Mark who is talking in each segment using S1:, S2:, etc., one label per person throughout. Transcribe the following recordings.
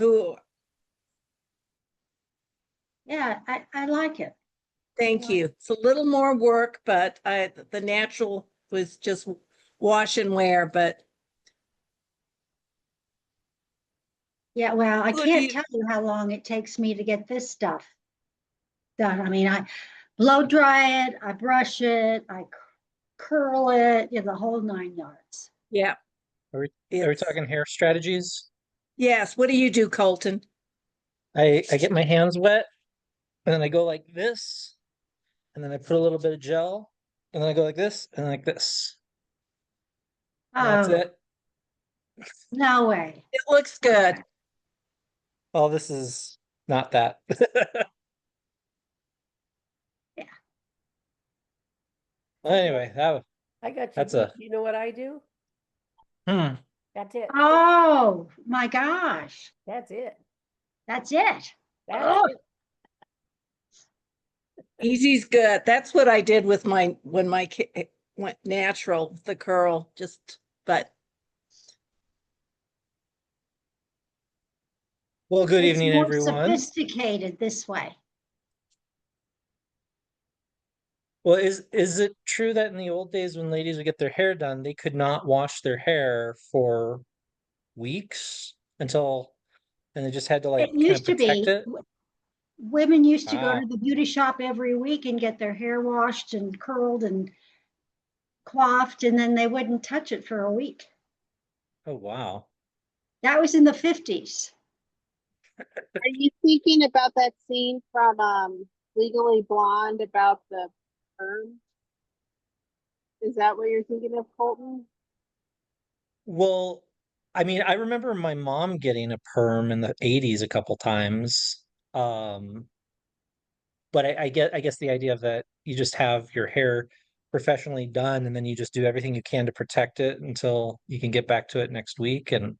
S1: who,
S2: Yeah, I like it.
S1: thank you. It's a little more work, but the natural was just wash and wear, but
S2: Yeah, well, I
S1: Who do
S2: can't
S1: you-
S2: tell you how long it takes me to get this stuff done. I mean, I blow dry it, I brush it, I curl it, the whole 9 yards.
S1: yeah,
S3: Are we talking hair strategies?
S1: yes. What do you do, Colton?
S3: I get my hands wet and then I go like this, and then I put a little bit of gel, and then I go like this and like this. And that's
S2: Oh,
S3: it.
S2: no way.
S1: It looks good.
S3: Well, this is not that.
S2: Yeah.
S3: Anyway,
S4: I got you.
S3: That's
S4: beat.
S3: a-
S4: You know what I do?
S3: hmm.
S4: That's it.
S2: Oh my gosh.
S4: That's it.
S2: That's it.
S4: That's
S2: Oh,
S4: it.
S1: Easy's good. That's what I did with when my kid went natural, the curl, but
S3: Well, good
S2: it's
S3: evening,
S2: more
S3: everyone.
S2: sophisticated this way.
S3: Well, is it true that in the old days when ladies would get their hair done, they could not wash their hair for weeks and they just had to
S2: It
S3: like kind of
S2: used to
S3: protect
S2: be,
S3: it?
S2: women used to go
S3: Wow.
S2: to the beauty shop every week and get their hair washed and curled and coiffed, and then they wouldn't touch it for a week.
S3: Oh, wow.
S2: That was in the 50s.
S5: Are you thinking about that scene from Legally Blonde about the perm? Is that what you're thinking of, Colton?
S3: Well, I mean, I remember my mom getting a perm in the 80s a couple times. Um, but I guess the idea of that you just have your hair professionally done and then you just do everything you can to protect it until you can get back to it next week. And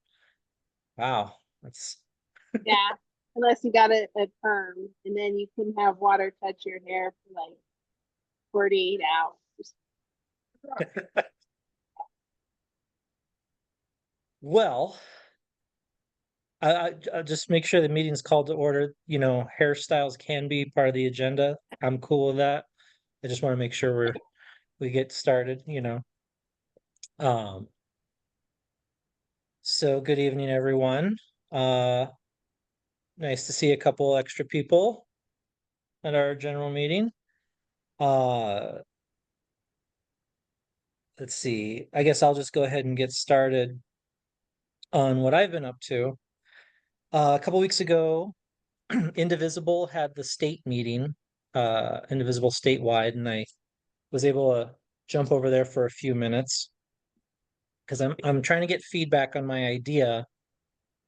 S3: wow, that's
S5: Yeah, unless you got a perm, and then you couldn't have water touch your hair for like 48 hours.
S3: well. I'll just make sure the meeting's called to order. You know, hairstyles can be part of the agenda. I'm cool with that. I just want to make sure we get started, you know. Um, so good evening, everyone. Uh, nice to see a couple extra people at our general meeting. Uh, let's see. I guess I'll just go ahead and get started on what I've been up to. A couple weeks ago, Indivisible had the state meeting, Indivisible statewide, and I was able to jump over there for a few minutes because I'm trying to get feedback on my idea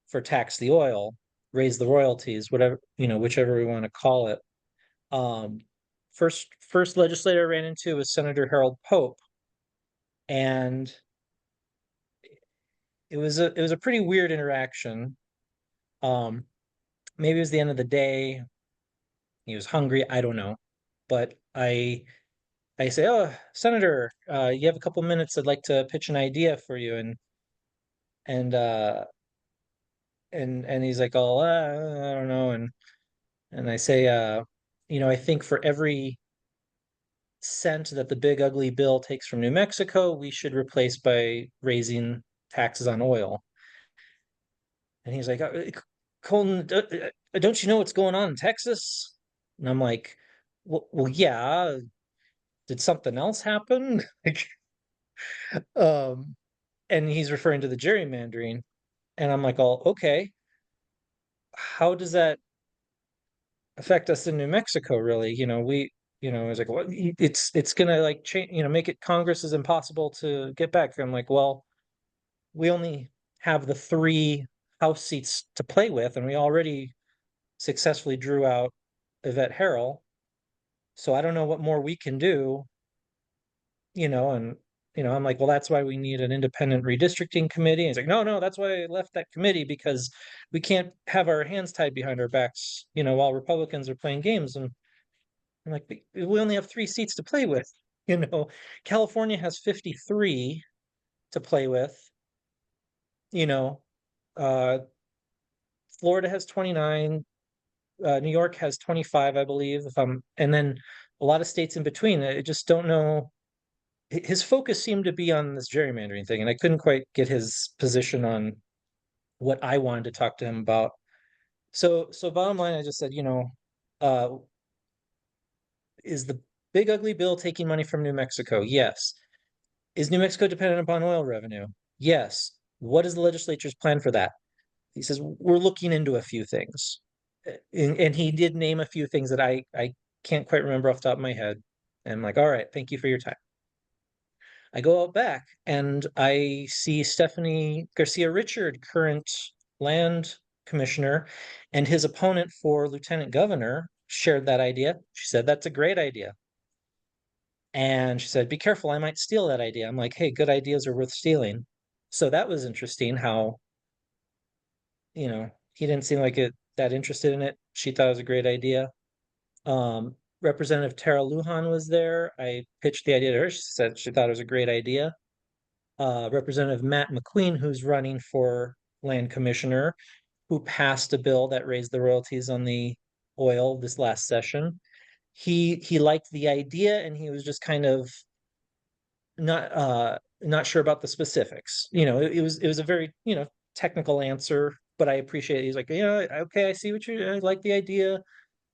S3: for tax the oil, raise the royalties, whatever, you know, whichever we want to call it. Um, first legislator I ran into was Senator Harold Pope, and it was a pretty weird interaction. Um, maybe it was the end of the day. He was hungry. I don't know, but I say, "Oh, Senator, you have a couple minutes. I'd like to pitch an idea for you." And uh and he's like, "Oh, I don't know." And I say, you know, I think for every cent that the big ugly bill takes from New Mexico, we should replace by raising taxes on oil." And he's like, Colton, don't you know what's going on in Texas?" And I'm like, well, yeah. Did something else happen? Like, um, and he's referring to the gerrymandering, and I'm like, "Oh, okay. How does that affect us in New Mexico, really?" You know, it's like, what, it's gonna like change, you know, make it Congress is impossible to get back. I'm like, well, we only have the 3 House seats to play with, and we already successfully drew out Yvette Harrell. So I don't know what more we can do, you know, and I'm like, well, that's why we need an independent redistricting committee. And he's like, no, that's why I left that committee, because we can't have our hands tied behind our backs, you know, while Republicans are playing games. And I'm like, we only have 3 seats to play with. You know, California has 53 to play with. You know, uh, Florida has 29, New York has 25, I believe, and then a lot of states in between. I just don't know. His focus seemed to be on this gerrymandering thing, and I couldn't quite get his position on what I wanted to talk to him about. So bottom line, I just said, uh, is the big ugly bill taking money from New Mexico? Yes. Is New Mexico dependent upon oil revenue? Yes. What is the legislature's plan for that? He says, we're looking into a few things. And he did name a few things that I can't quite remember off the top of my head. And I'm like, all right, thank you for your time. I go out back and I see Stephanie Garcia Richard, current land commissioner, and his opponent for lieutenant governor shared that idea. She said, that's a great idea. And she said, be careful, I might steal that idea. I'm like, hey, good ideas are worth stealing. So that was interesting how, he didn't seem like that interested in it. She thought it was a great idea. Representative Tara Lujan was there. I pitched the idea to her. She said she thought it was a great idea. Representative Matt McQueen, who's running for land commissioner, who passed a bill that raised the royalties on the oil this last session. He liked the idea, and he was just kind of not sure about the specifics. It was a very technical answer, but I appreciate it. He's like, yeah, okay, I see I like the idea,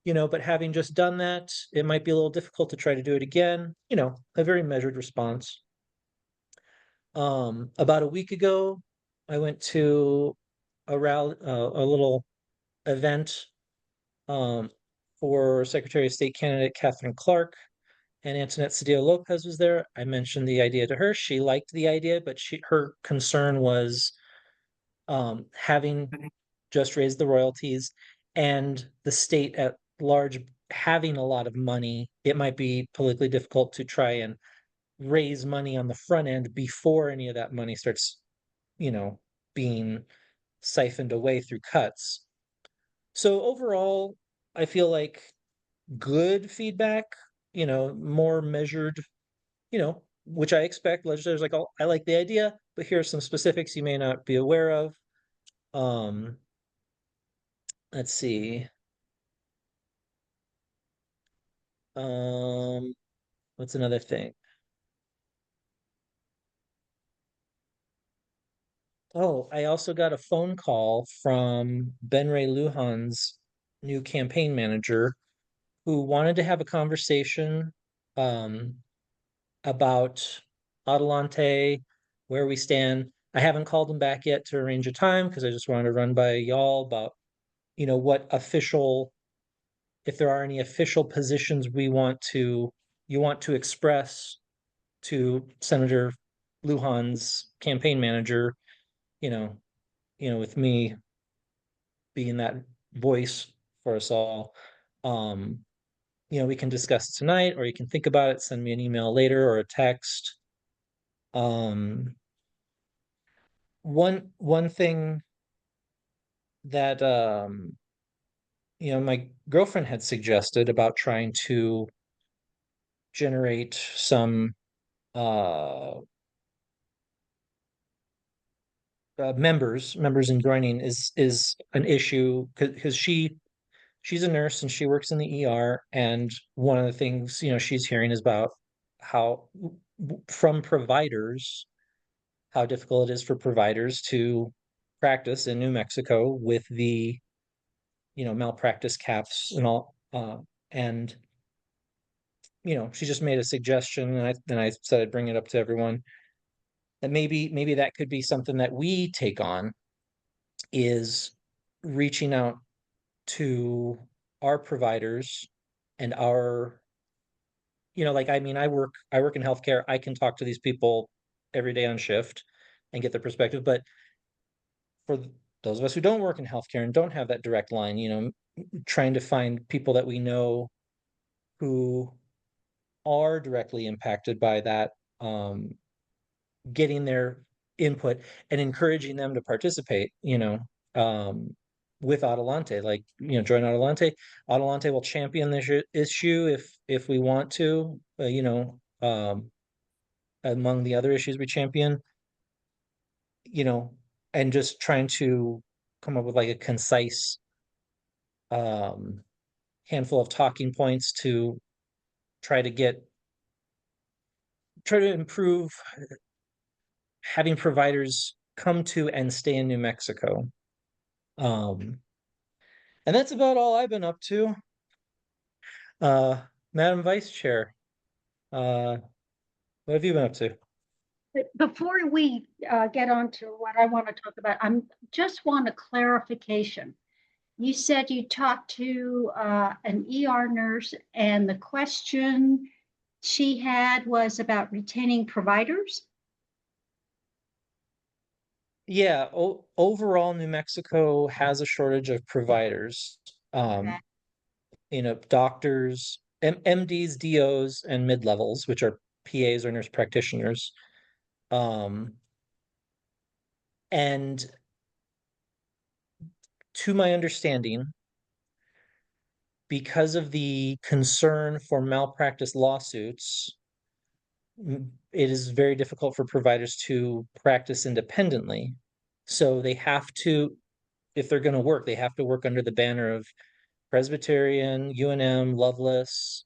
S3: but having just done that, it might be a little difficult to try to do it again. A very measured response. About a week ago, I went to a little event for Secretary of State candidate Catherine Clark, and Antoinette Cedillo Lopez was there. I mentioned the idea to her. She liked the idea, but her concern was having just raised the royalties and the state at large having a lot of money. It might be politically difficult to try and raise money on the front end before any of that money starts, being siphoned away through cuts. So overall, I feel like good feedback, more measured, which I expect. Legislators like, oh, I like the idea, but here are some specifics you may not be aware of. Let's see. What's another thing? Oh, I also got a phone call from Ben Ray Lujan's new campaign manager, who wanted to have a conversation about Adelante, where we stand. I haven't called him back yet to arrange a time because I just wanted to run by y'all about, what if there are any official positions you want to express to Senator Lujan's campaign manager, you know, with me being that voice for us all. We can discuss tonight, or you can think about it, send me an email later or a text. One thing that my girlfriend had suggested about trying to generate some members in joining is an issue because she's a nurse and she works in the ER, and one of the things she's hearing is about how from providers how difficult it is for providers to practice in New Mexico with the malpractice caps and all, and she just made a suggestion, and I said I'd bring it up to everyone, that maybe that could be something that we take on, is reaching out to our providers and our like, I mean, I work in healthcare. I can talk to these people every day on shift and get their perspective, but for those of us who don't work in healthcare and don't have that direct line, trying to find people that we know who are directly impacted by that, getting their input and encouraging them to participate, with Adelante, like, join Adelante. Adelante will champion this issue if we want to, among the other issues we champion, and just trying to come up with like a concise handful of talking points to try to improve having providers come to and stay in New Mexico. And that's about all I've been up to. Madam Vice Chair, what have you been up to?
S2: Before we get on to what I want to talk about, just want a clarification. You said you talked to an ER nurse, and the question she had was about retaining providers.
S3: Yeah, overall, New Mexico has a shortage of providers.
S2: Okay.
S3: Doctors, MDs, DOs, and mid-levels, which are PAs or nurse practitioners. And to my understanding, because of the concern for malpractice lawsuits, it is very difficult for providers to practice independently. So they have to, if they're going to work, they have to work under the banner of Presbyterian, UNM, Lovelace,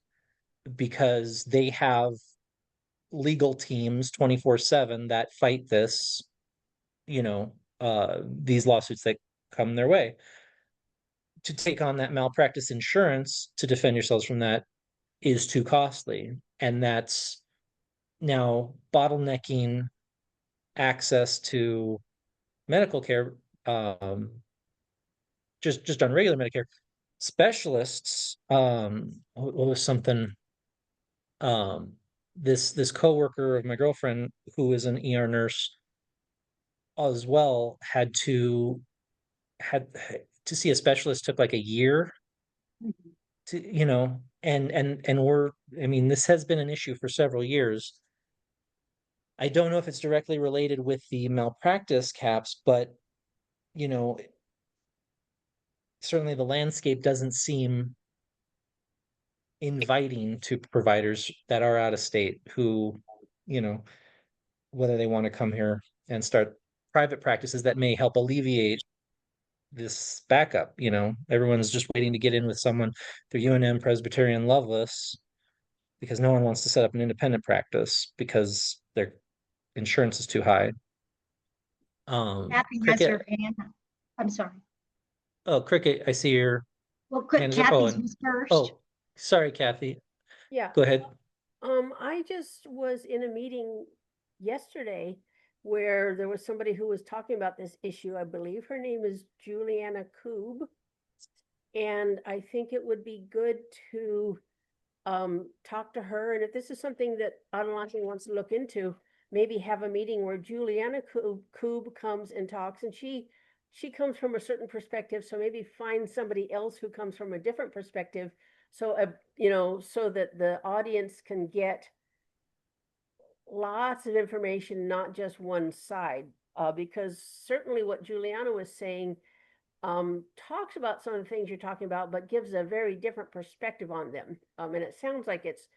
S3: because they have legal teams 24/7 that fight this, these lawsuits that come their way. To take on that malpractice insurance to defend yourselves from that is too costly. And that's now bottlenecking access to medical care, just on regular Medicare. Specialists, what was something, this coworker of my girlfriend who is an ER nurse as well had to see a specialist took like a year to, and this has been an issue for several years. I don't know if it's directly related with the malpractice caps, but certainly the landscape doesn't seem inviting to providers that are out of state who, whether they want to come here and start private practices that may help alleviate this backup. Everyone's just waiting to get in with someone through UNM, Presbyterian, Lovelace, because no one wants to set up an independent practice because their insurance is too high.
S2: Kathy has
S3: Cricket.
S2: her hand. I'm sorry.
S3: Oh, Cricket, I see your
S2: Well,
S3: hand is up.
S2: Kathy's was first.
S3: Oh, sorry, Kathy.
S4: Yeah.
S3: Go ahead.
S4: I just was in a meeting yesterday where there was somebody who was talking about this issue. I believe her name is Juliana Koob. And I think it would be good to talk to her. And if this is something that Adelante wants to look into, maybe have a meeting where Juliana Koob comes and talks, and she comes from a certain perspective. So maybe find somebody else who comes from a different perspective. So, so that the audience can get lots of information, not just one side, because certainly what Juliana was saying talks about some of the things you're talking about, but gives a very different perspective on them. And it sounds like it's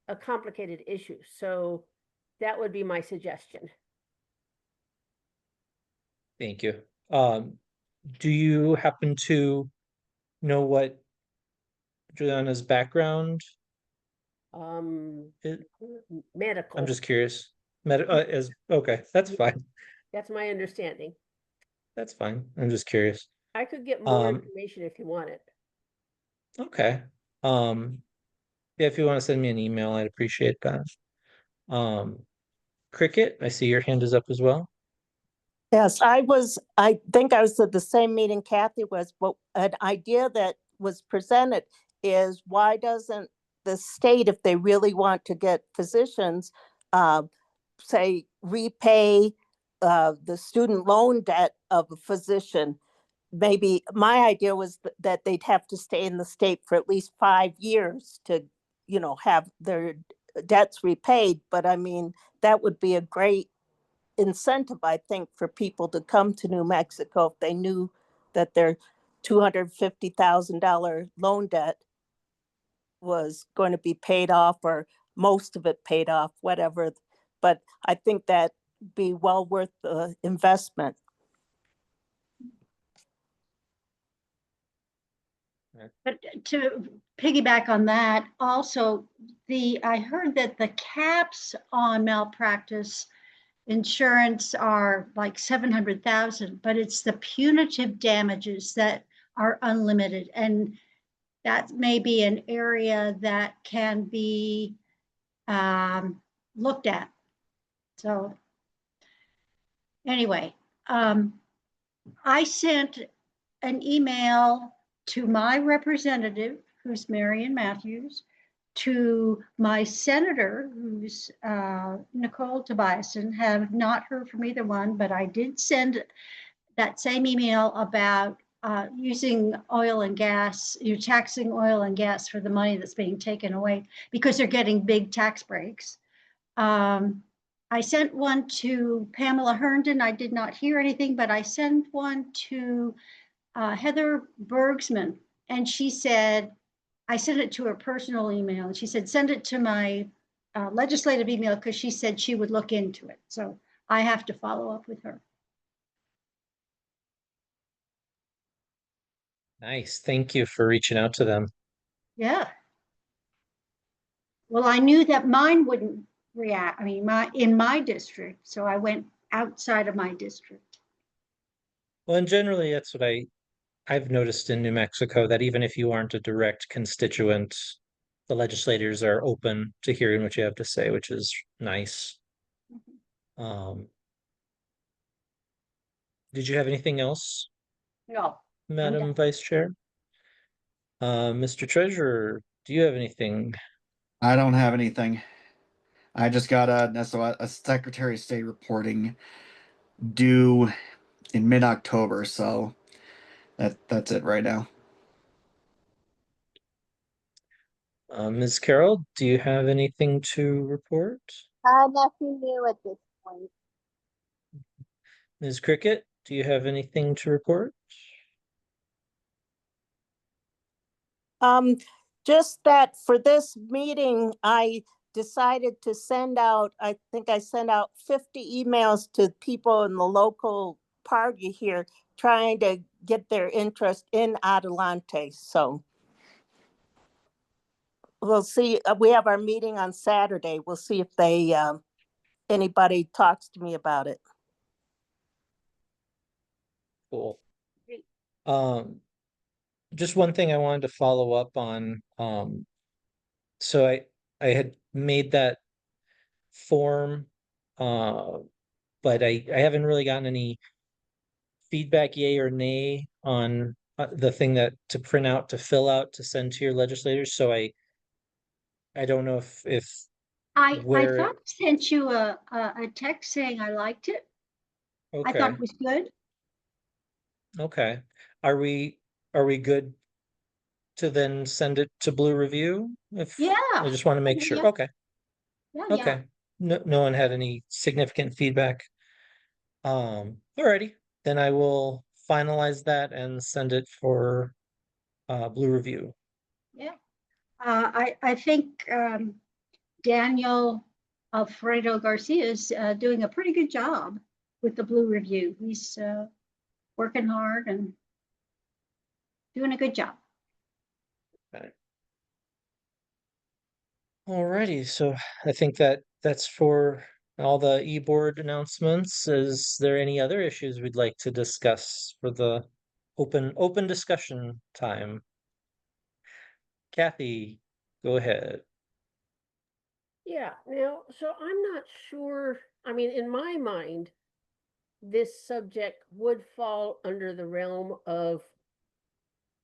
S4: a complicated issue. So that would be my suggestion.
S3: Thank you. Do you happen to know what Juliana's background is?
S4: Medical.
S3: I'm just curious. Okay, that's fine.
S4: That's my understanding.
S3: That's fine. I'm just curious.
S4: I could get more information if you want it.
S3: Okay. Yeah, if you want to send me an email, I'd appreciate that. Cricket, I see your hand is up as well.
S6: Yes, I think I was at the same meeting Kathy was, but an idea that was presented is why doesn't the state, if they really want to get physicians, say repay the student loan debt of a physician? Maybe my idea was that they'd have to stay in the state for at least 5 years to, have their debts repaid. But I mean, that would be a great incentive, I think, for people to come to New Mexico if they knew that their $250,000 loan debt was going to be paid off, or most of it paid off, whatever. But I think that'd be well worth the investment.
S2: But to piggyback on that, also, I heard that the caps on malpractice insurance are like 700,000, but it's the punitive damages that are unlimited. And that may be an area that can be looked at. So anyway, I sent an email to my representative, who's Marion Matthews, to my senator, who's Nicole Tobiasen. Have not heard from either one, but I did send that same email about using oil and gas, you're taxing oil and gas for the money that's being taken away because they're getting big tax breaks. I sent one to Pamela Herndon. I did not hear anything, but I sent one to Heather Bergsman, and she said, I sent it to her personal email, and she said, send it to my legislative email because she said she would look into it. So I have to follow up with her.
S3: Nice. Thank you for reaching out to them.
S2: Yeah. Well, I knew that mine wouldn't react. I mean, in my district, so I went outside of my district.
S3: Well, and generally that's what I've noticed in New Mexico, that even if you aren't a direct constituent, the legislators are open to hearing what you have to say, which is nice. Did you have anything else,
S2: No.
S3: Madam Vice Chair? Mr. Treasurer, do you have anything?
S7: I don't have anything. I just got a Secretary of State reporting due in mid-October, so that's it right now.
S3: Ms. Carroll, do you have anything to report?
S5: Nothing new at this point.
S3: Ms. Cricket, do you have anything to report?
S6: Just that for this meeting, I decided to send out, I think I sent out 50 emails to people in the local party here, trying to get their interest in Adelante. So we'll see. We have our meeting on Saturday. We'll see if they, anybody talks to me about it.
S3: Cool.
S2: Great.
S3: Just one thing I wanted to follow up on. So I had made that form, but I haven't really gotten any feedback, yay or nay, on the thing that to print out, to fill out, to send to your legislators. So I don't know if
S2: I
S3: where
S2: thought I sent you a text saying I liked it. I thought
S3: okay,
S2: it was good.
S3: okay. Are we good to then send it to Blue Review? If
S2: Yeah.
S3: I just want to make
S2: Yeah,
S3: sure.
S2: yeah.
S3: Okay.
S2: Yeah,
S3: Okay. No one had any significant feedback. Alrighty. Then I will finalize that and send it for Blue Review.
S2: yeah. I think Daniel Alfredo Garcia is doing a pretty good job with the Blue Review. He's working hard and doing a good job.
S3: Alrighty, so I think that's for all the e-board announcements. Is there any other issues we'd like to discuss for the open discussion time? Kathy, go ahead.
S4: Yeah, now, so I'm not sure, I mean, in my mind, this subject would fall under the realm of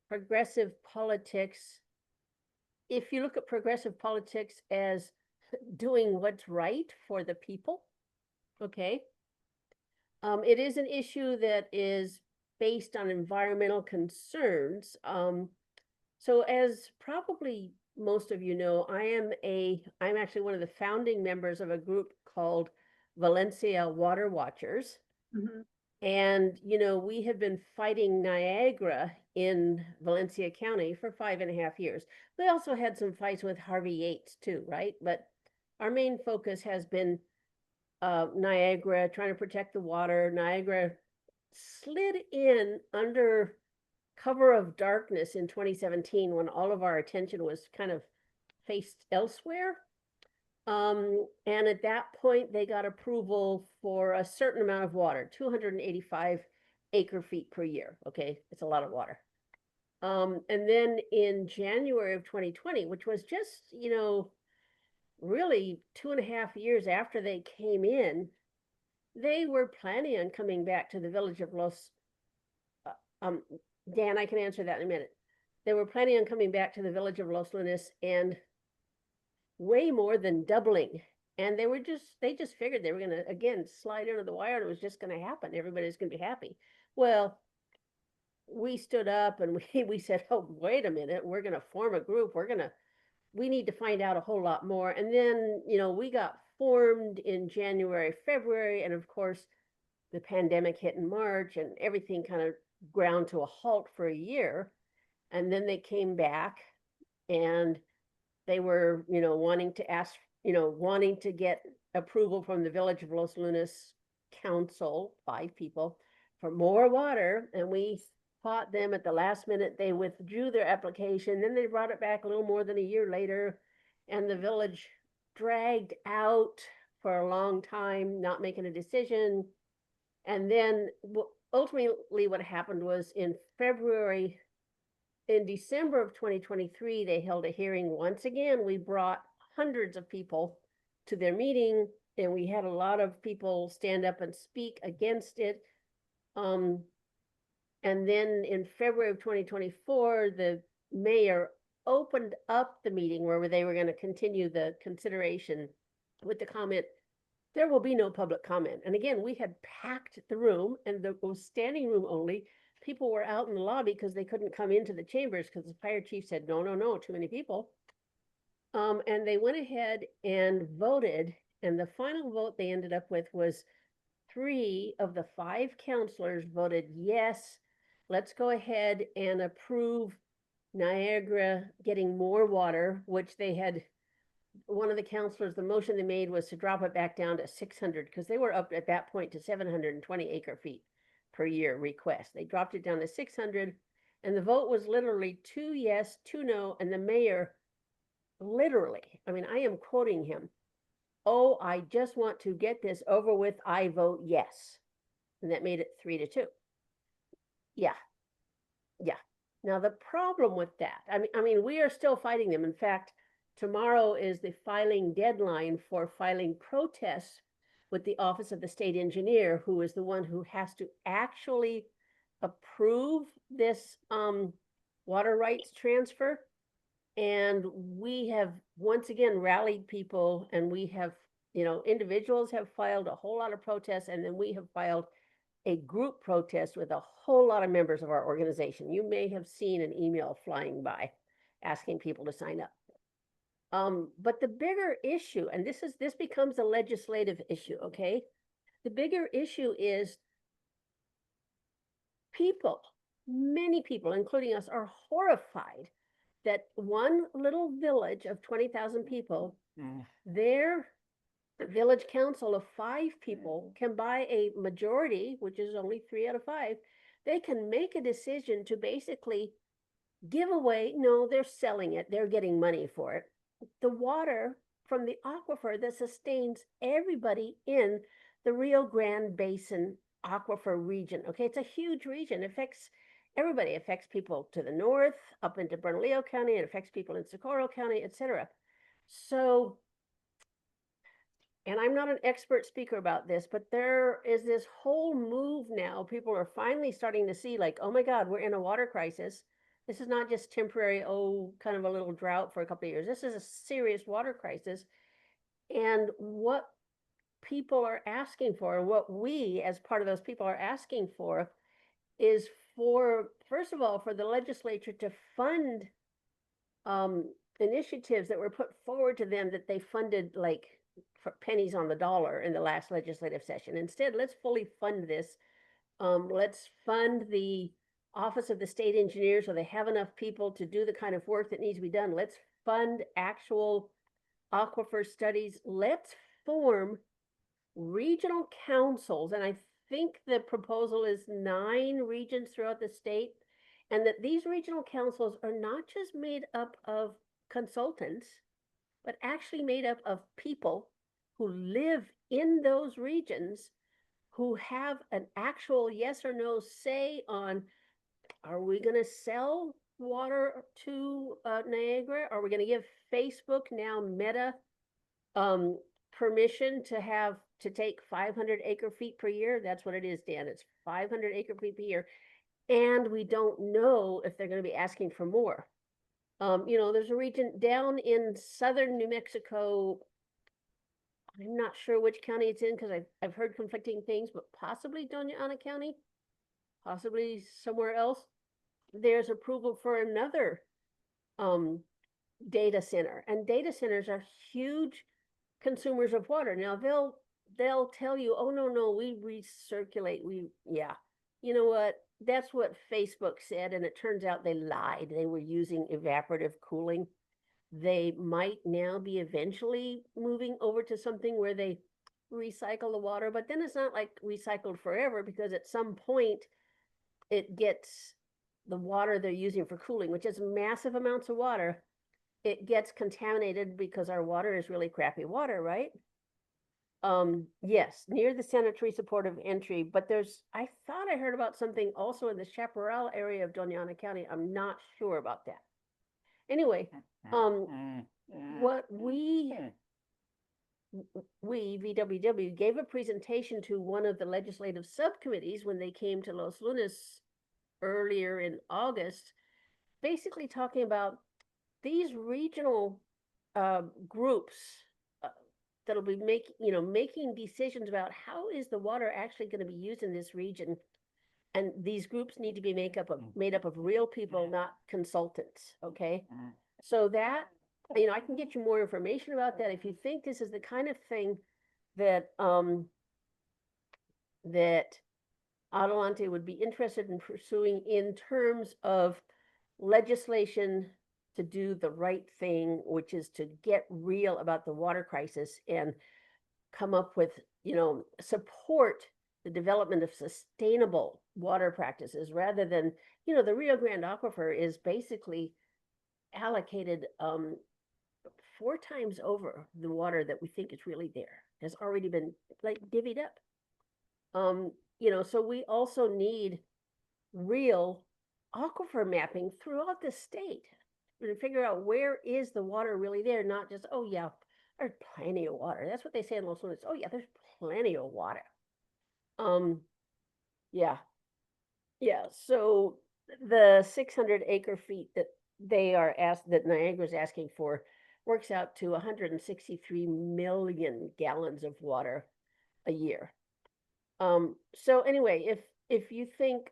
S4: progressive politics. If you look at progressive politics as doing what's right for the people, okay? It is an issue that is based on environmental concerns. So as probably most of you know, I'm actually one of the founding members of a group called Valencia Water Watchers.
S2: Mhm.
S4: And, we have been fighting Niagara in Valencia County for 5.5 years. We also had some fights with Harvey Yates too, right? But our main focus has been Niagara, trying to protect the water. Niagara slid in under cover of darkness in 2017 when all of our attention was kind of faced elsewhere. And at that point, they got approval for a certain amount of water, 285 acre feet per year. Okay, it's a lot of water. And then in January of 2020, which was just, you know, really 2.5 years after they came in, they were planning on coming back to the village of Dan, I can answer that in a minute. They were planning on coming back to the village of Los Lunas and way more than doubling. And they just figured they were gonna, again, slide under the wire and it was just gonna happen. Everybody's gonna be happy. Well, we stood up and we said, oh, wait a minute, we're gonna form a group. We need to find out a whole lot more. And then, you know, we got formed in January, February, and of course, the pandemic hit in March and everything kind of ground to a halt for a year. And then they came back and they were, you know, wanting to get approval from the village of Los Lunas council, 5 people, for more water. And we fought them at the last minute. They withdrew their application. Then they brought it back a little more than a year later. And the village dragged out for a long time, not making a decision. And then ultimately what happened was in December of 2023, they held a hearing once again. We brought hundreds of people to their meeting and we had a lot of people stand up and speak against it. And then in February of 2024, the mayor opened up the meeting where they were going to continue the consideration with the comment, there will be no public comment. And again, we had packed the room and it was standing room only. People were out in the lobby because they couldn't come into the chambers because the fire chief said, no, too many people. And they went ahead and voted. And the final vote they ended up with was 3 of the 5 counselors voted yes, let's go ahead and approve Niagara getting more water, which they had, one of the counselors, the motion they made was to drop it back down to 600 because they were up at that point to 720 acre feet per year request. They dropped it down to 600 and the vote was literally 2 yes, 2 no. And the mayor literally, I mean, I am quoting him, oh, I just want to get this over with. I vote yes. And that made it 3-2. Yeah. Now the problem with that, I mean, we are still fighting them. In fact, tomorrow is the filing deadline for filing protests with the Office of the State Engineer, who is the one who has to actually approve this water rights transfer. And we have once again rallied people and we have, you know, individuals have filed a whole lot of protests and then we have filed a group protest with a whole lot of members of our organization. You may have seen an email flying by asking people to sign up. But the bigger issue, and this becomes a legislative issue, okay? The bigger issue is people, many people, including us, are horrified that one little village of 20,000 people, their village council of 5 people can buy a majority, which is only 3 out of 5. They can make a decision to basically give away, no, they're selling it, they're getting money for it, the water from the aquifer that sustains everybody in the Rio Grande Basin aquifer region. Okay, it's a huge region. It affects everybody. It affects people to the north, up into Bernalillo County. It affects people in Socorro County, etc. So, and I'm not an expert speaker about this, but there is this whole move now. People are finally starting to see like, oh my God, we're in a water crisis. This is not just temporary, kind of a little drought for a couple of years. This is a serious water crisis. And what people are asking for, and what we as part of those people are asking for, is for, first of all, for the legislature to fund initiatives that were put forward to them that they funded like for pennies on the dollar in the last legislative session. Instead, let's fully fund this. Let's fund the Office of the State Engineer so they have enough people to do the kind of work that needs to be done. Let's fund actual aquifer studies. Let's form regional councils. And I think the proposal is 9 regions throughout the state. And that these regional councils are not just made up of consultants, but actually made up of people who live in those regions, who have an actual yes or no say on, are we going to sell water to Niagara? Are we going to give Facebook, now Meta, permission to take 500 acre feet per year? That's what it is, Dan. It's 500 acre feet per year. And we don't know if they're going to be asking for more. There's a region down in southern New Mexico. I'm not sure which county it's in because I've heard conflicting things, but possibly Doña Ana County, possibly somewhere else. There's approval for another data center, and data centers are huge consumers of water. Now they'll tell you, oh no, we recirculate. You know what? That's what Facebook said, and it turns out they lied. They were using evaporative cooling. They might now be eventually moving over to something where they recycle the water, but then it's not like recycled forever, because at some point it gets the water they're using for cooling, which is massive amounts of water, it gets contaminated because our water is really crappy water, right? Yes, near the sanitary supportive entry, but I thought I heard about something also in the Chaparral area of Doña Ana County. I'm not sure about that. Anyway, what we VWW gave a presentation to one of the legislative subcommittees when they came to Los Lunas earlier in August, basically talking about these regional groups that'll be making decisions about how is the water actually going to be used in this region. And these groups need to be made up of real people, not consultants. Okay. So that, I can get you more information about that. If you think this is the kind of thing that, that Adelante would be interested in pursuing in terms of legislation to do the right thing, which is to get real about the water crisis and come up with, support the development of sustainable water practices, rather than, the Rio Grande Aquifer is basically allocated 4 times over the water that we think is really there, has already been like divvied up. So we also need real aquifer mapping throughout the state to figure out where is the water really there, not just, oh yeah, there's plenty of water. That's what they say in Los Lunas. Oh yeah, there's plenty of water. Yeah. So the 600 acre feet that that Niagara's asking for works out to 163 million gallons of water a year. So anyway, if you think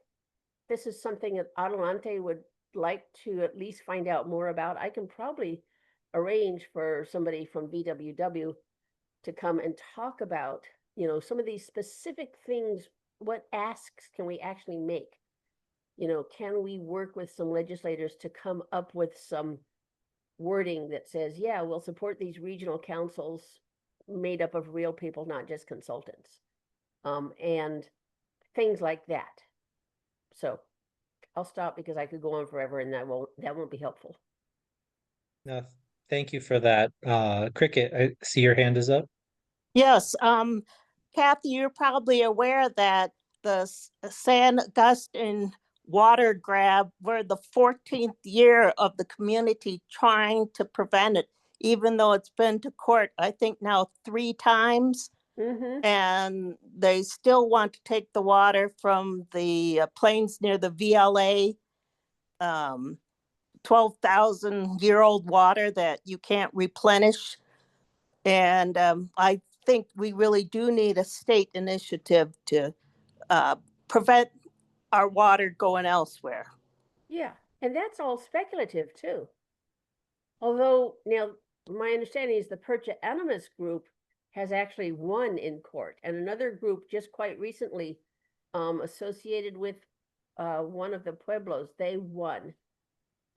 S4: this is something that Adelante would like to at least find out more about, I can probably arrange for somebody from VWW to come and talk about, some of these specific things. What asks can we actually make? Can we work with some legislators to come up with some wording that says, yeah, we'll support these regional councils made up of real people, not just consultants, and things like that. So I'll stop because I could go on forever, and that won't be helpful.
S3: No, thank you for that. Cricket, I see your hand is up.
S6: Yes, Kathy, you're probably aware that the San Augustine water grab, we're the 14th year of the community trying to prevent it, even though it's been to court, I think now 3 times. And they still want to take the water from the plains near the VLA, 12,000-year-old water that you can't replenish. And I think we really do need a state initiative to prevent our water going elsewhere.
S4: Yeah, and that's all speculative too. Although now my understanding is the Percha Animus group has actually won in court, and another group just quite recently associated with one of the pueblos, they won.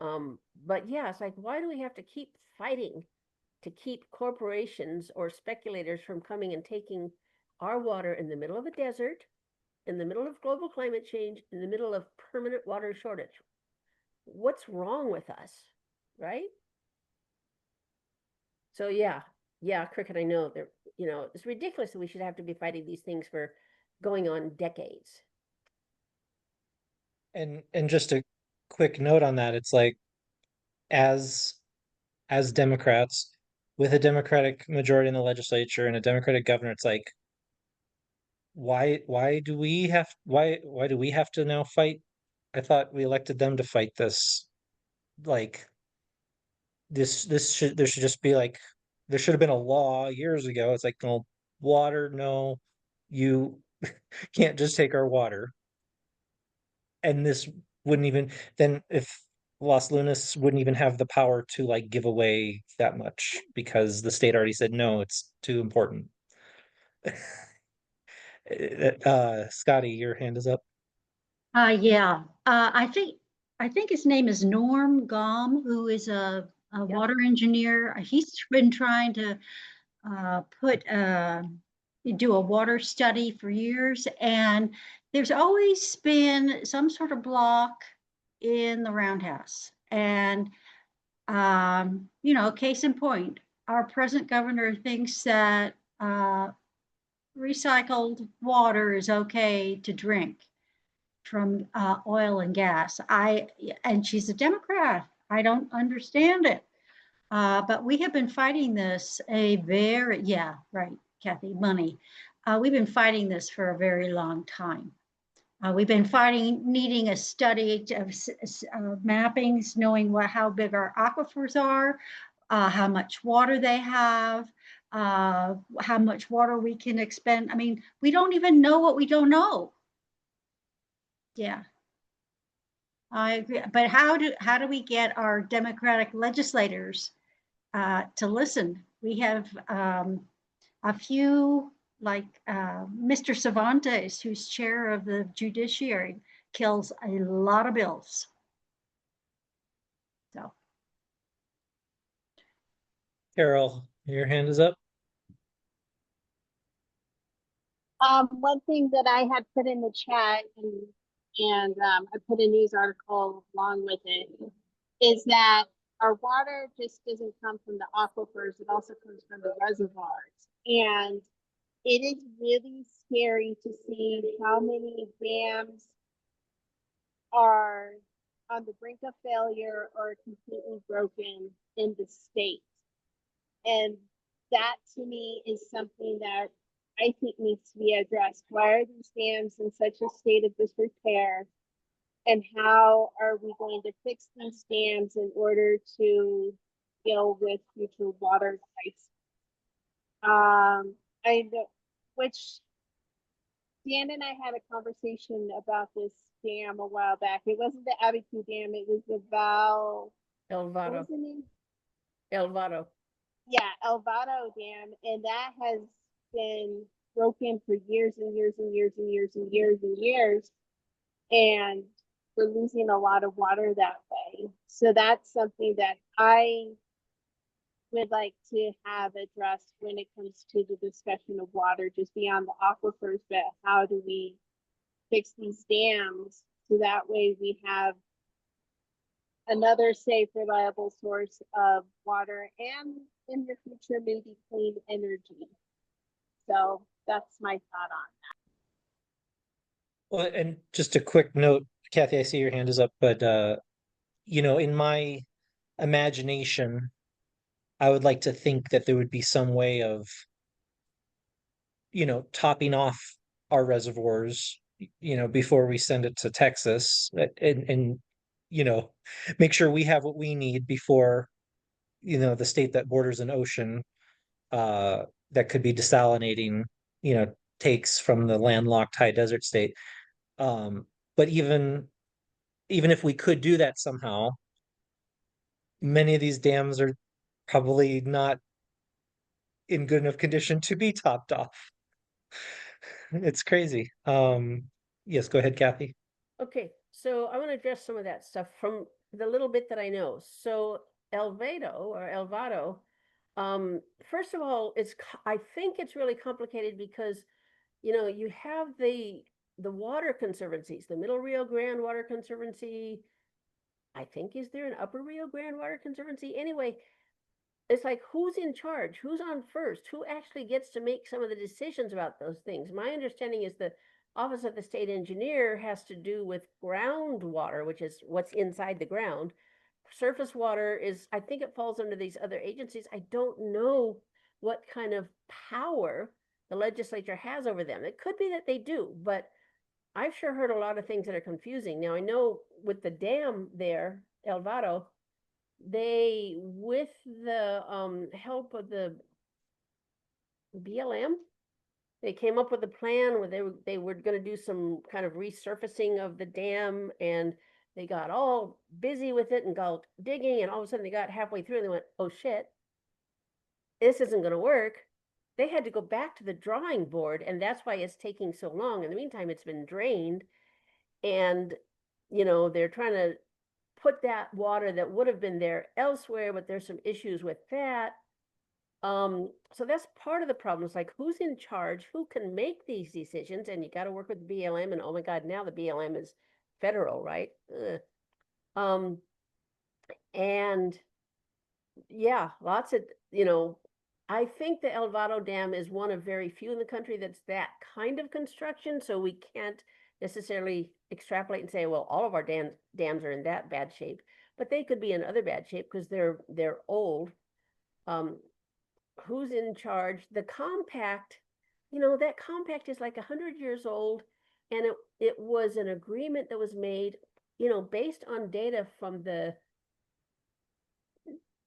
S4: But yeah, it's like, why do we have to keep fighting to keep corporations or speculators from coming and taking our water in the middle of a desert, in the middle of global climate change, in the middle of permanent water shortage? what's wrong with us, right? So yeah, Cricket, I know they're, it's ridiculous that we should have to be fighting these things for going on decades.
S3: And just a quick note on that, it's like as Democrats with a Democratic majority in the legislature and a Democratic governor, it's like why do we have to now fight? I thought we elected them to fight this. Like there should just be like there should have been a law years ago. It's like, no water, no, you can't just take our water. And this wouldn't even then if Los Lunas wouldn't even have the power to like give away that much because the state already said no, it's too important. Scotty, your hand is up.
S2: Yeah, I think his name is Norm Gom, who is a water engineer. He's been trying to put do a water study for years, and there's always been some sort of block in the roundhouse. And case in point, our present governor thinks that recycled water is okay to drink from oil and gas. And she's a Democrat. I don't understand it. But we have been fighting this yeah, right, Kathy, money. We've been fighting this for a very long time. We've been needing a study of mappings, knowing how big our aquifers are, how much water they have, how much water we can expend. I mean, we don't even know what we don't know. Yeah. I agree. But how do we get our Democratic legislators to listen? We have a few, like Mr. Cervantes, who's chair of the judiciary, kills a lot of bills. So,
S3: Carol, your hand is up.
S5: One thing that I had put in the chat and I put a news article along with it is that our water just doesn't come from the aquifers, it also comes from the reservoirs. And it is really scary to see how many dams are on the brink of failure or completely broken in the state. And that to me is something that I think needs to be addressed. Why are these dams in such a state of disrepair? And how are we going to fix these dams in order to deal with future water crises? I know, which Dan and I had a conversation about this dam a while back. It wasn't the APC dam, it was the what
S4: Elvado.
S5: was the name?
S4: Elvado.
S5: Yeah, Elvado Dam, and that has been broken for years and years and years and years and years and years, and we're losing a lot of water that way. So that's something that I would like to have addressed when it comes to the discussion of water, just beyond the aquifers, but how do we fix these dams so that way we have another safe, reliable source of water and in the future, maybe clean energy. So that's my thought on
S3: Well, and just a quick note, Kathy, I see your hand is up, but in my imagination, I would like to think that there would be some way of, topping off our reservoirs, before we send it to Texas and make sure we have what we need before, the state that borders an ocean, that could be desalinating, takes from the landlocked high desert state. But even if we could do that somehow, many of these dams are probably not in good enough condition to be topped off. It's crazy. Yes, go ahead, Kathy.
S4: Okay, so I want to address some of that stuff from the little bit that I know. So Elvado, first of all, I think it's really complicated because you have the water conservancies, the Middle Rio Grande Water Conservancy, I think, is there an Upper Rio Grande Water Conservancy? Anyway, it's like, who's in charge? Who's on first? Who actually gets to make some of the decisions about those things? My understanding is the Office of the State Engineer has to do with groundwater, which is what's inside the ground. Surface water is, I think it falls under these other agencies. I don't know what kind of power the legislature has over them. It could be that they do, but I've sure heard a lot of things that are confusing. Now, I know with the dam there, El Vado, they, with the help of the BLM, they came up with a plan where they were going to do some kind of resurfacing of the dam, and they got all busy with it and got digging, and all of a sudden they got halfway through and they went, oh shit, this isn't going to work. They had to go back to the drawing board, and that's why it's taking so long. In the meantime, it's been drained, and they're trying to put that water that would have been there elsewhere, but there's some issues with that. So that's part of the problem. It's like, who's in charge? Who can make these decisions? And you got to work with the BLM. And oh my God, now the BLM is federal, right? Ugh. And yeah, lots of, I think the El Vado Dam is one of very few in the country that's that kind of construction. So we can't necessarily extrapolate and say, well, all of our dams are in that bad shape, but they could be in other bad shape because they're old. Who's in charge? The compact, that compact is like 100 years old, and it was an agreement that was made, based on data from the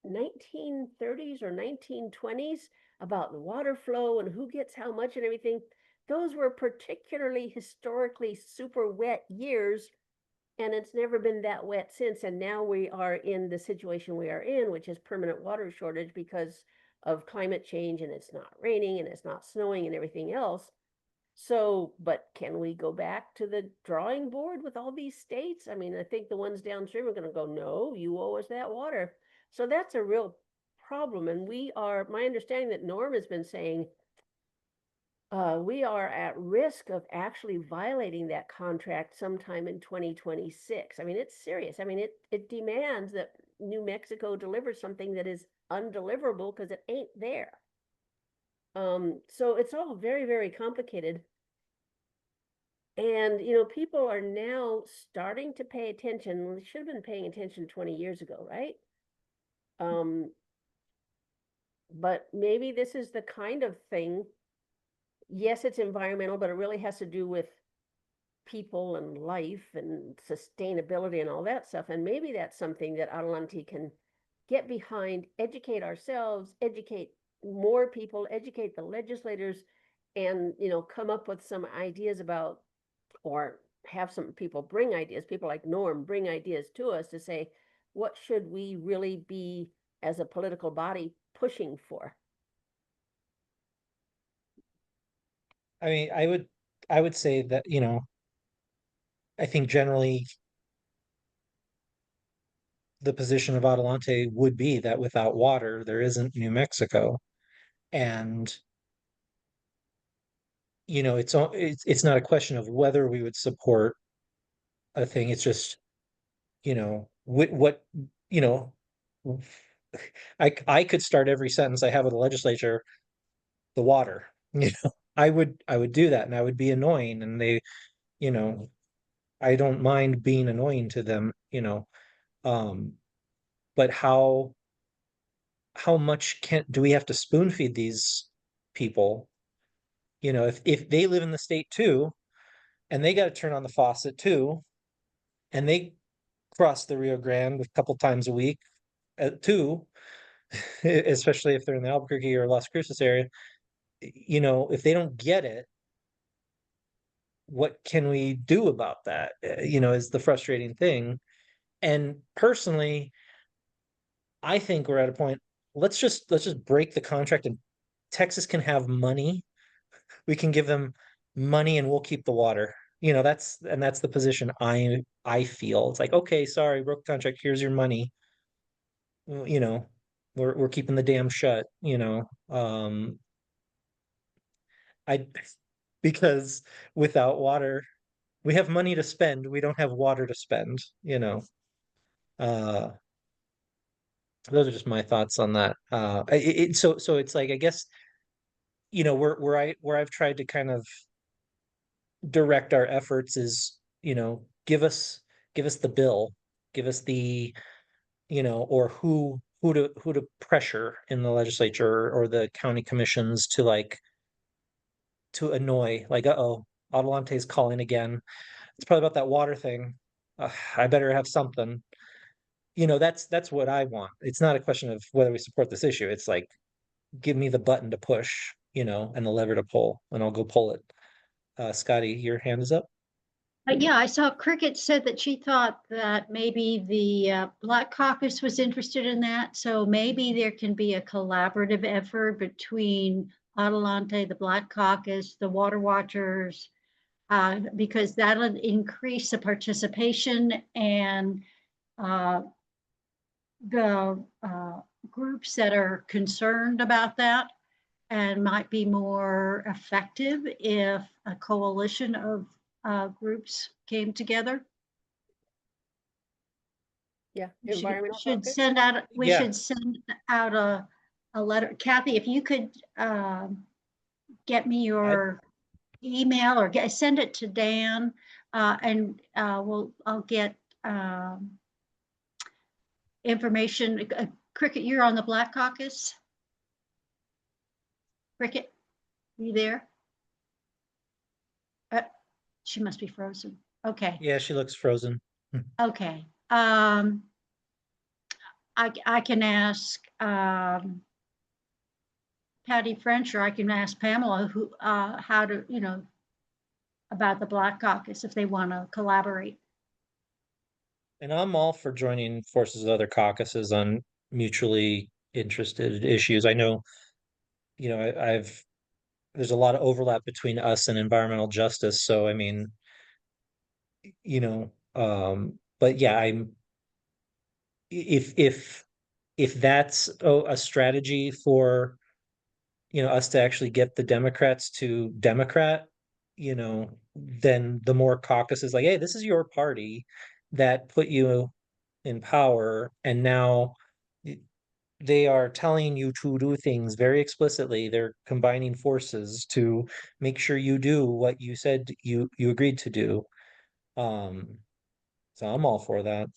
S4: 1930s or 1920s about the water flow and who gets how much and everything. Those were particularly historically super wet years, and it's never been that wet since. And now we are in the situation we are in, which is permanent water shortage because of climate change, and it's not raining and it's not snowing and everything else. So, but can we go back to the drawing board with all these states? I mean, I think the ones downstream are going to go, no, you owe us that water. So that's a real problem. And my understanding that Norm has been saying, we are at risk of actually violating that contract sometime in 2026. I mean, it's serious. I mean, it demands that New Mexico delivers something that is undeliverable because it ain't there. So it's all very, very complicated. And, people are now starting to pay attention. Well, they should have been paying attention 20 years ago, right? But maybe this is the kind of thing. Yes, it's environmental, but it really has to do with people and life and sustainability and all that stuff. And maybe that's something that Adelante can get behind, educate ourselves, educate more people, educate the legislators, and, come up with some ideas about, or have some people bring ideas, people like Norm bring ideas to us to say, what should we really be as a political body pushing for?
S3: I mean, I would say that, I think generally the position of Adelante would be that without water, there isn't New Mexico. And, it's not a question of whether we would support a thing. It's just, what, I could start every sentence I have with the legislature, the water, I would do that, and I would be annoying, and they, I don't mind being annoying to them, but how much do we have to spoon feed these people? If they live in the state too, and they got to turn on the faucet too, and they cross the Rio Grande a couple times a week too, especially if they're in the Albuquerque or Las Cruces area, if they don't get it, what can we do about that? Is the frustrating thing. And personally, I think we're at a point, let's just break the contract, and Texas can have money. We can give them money and we'll keep the water. That's the position I feel. It's like, okay, sorry, broke the contract, here's your money. We're keeping the dam shut, I because without water, we have money to spend, we don't have water to spend. Uh, those are just my thoughts on that. So it's like, I guess, where I've tried to kind of direct our efforts is, give us the bill, give us the, or who to pressure in the legislature or the county commissions to like to annoy, like, uh-oh, Adelante's calling again. It's probably about that water thing. I better have something. That's what I want. It's not a question of whether we support this issue. It's like, give me the button to push, and the lever to pull, and I'll go pull it. Scotty, your hand is up.
S2: Yeah, I saw Cricket said that she thought that maybe the Black Caucus was interested in that. So maybe there can be a collaborative effort between Adelante, the Black Caucus, the Water Watchers, because that'll increase the participation and the groups that are concerned about that, and might be more effective if a coalition of groups came together.
S4: Yeah,
S2: We
S4: environmental
S2: should
S4: caucus.
S2: send out, we
S3: Yeah.
S2: should send out a letter. Kathy, if you could get me your email or send it to Dan, and I'll get information. Cricket, you're on the Black Caucus? Cricket, you there? She must be frozen. Okay.
S3: Yeah, she looks frozen.
S2: Okay. I can ask Patty French, or I can ask Pamela who how to, about the Black Caucus if they want to collaborate.
S3: And I'm all for joining forces with other caucuses on mutually interested issues. I know, I've there's a lot of overlap between us and environmental justice. So I mean, but yeah, if that's a strategy for us to actually get the Democrats to Democrat, then the more caucuses like, hey, this is your party that put you in power, and now they are telling you to do things very explicitly. They're combining forces to make sure you do what you said you agreed to do. So I'm all for that.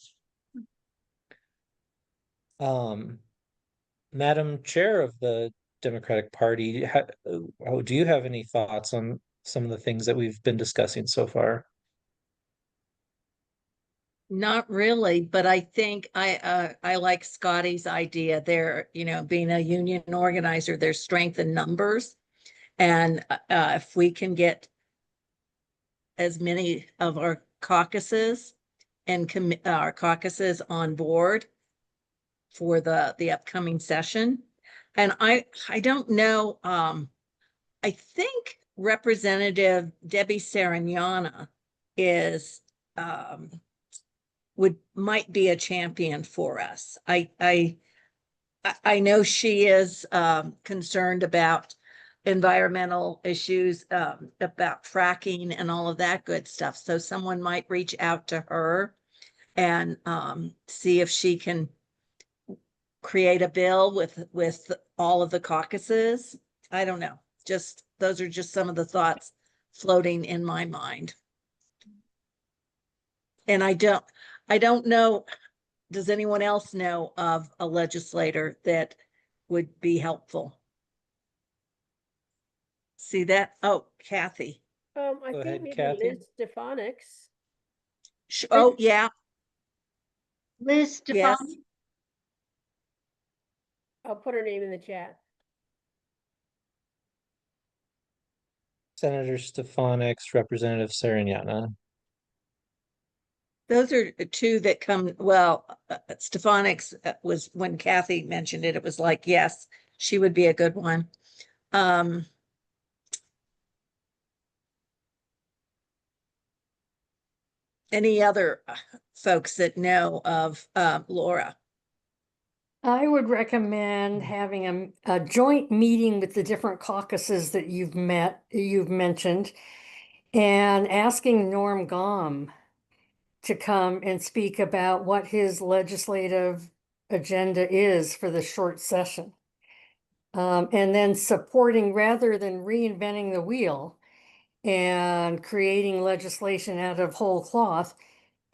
S3: Madam Chair of the Democratic Party, do you have any thoughts on some of the things that we've been discussing so far?
S1: Not really, but I think I like Scotty's idea there, being a union organizer, there's strength in numbers. And if we can get as many of our caucuses and our caucuses on board for the upcoming session. And I don't know, I think Representative Debbie Sarignana is might be a champion for us. I know she is concerned about environmental issues, about fracking and all of that good stuff. So someone might reach out to her and see if she can create a bill with all of the caucuses. I don't know. Just those are just some of the thoughts floating in my mind. And I don't know, does anyone else know of a legislator that would be helpful? See that? Oh, Kathy.
S4: I
S3: Go
S4: think
S3: ahead,
S4: maybe
S3: Kathy.
S4: Liz Stefanix.
S1: Oh, yeah,
S2: Liz Stefani?
S1: yes.
S4: I'll put her name in the chat.
S3: Senator Stefanix, Representative Sarignana.
S1: Those are two that come, well, Stefanix was, when Kathy mentioned it, it was like, yes, she would be a good one. Any other folks that know of Laura?
S8: I would recommend having a joint meeting with the different caucuses that you've mentioned, and asking Norm Gaume to come and speak about what his legislative agenda is for the short session. And then supporting rather than reinventing the wheel and creating legislation out of whole cloth,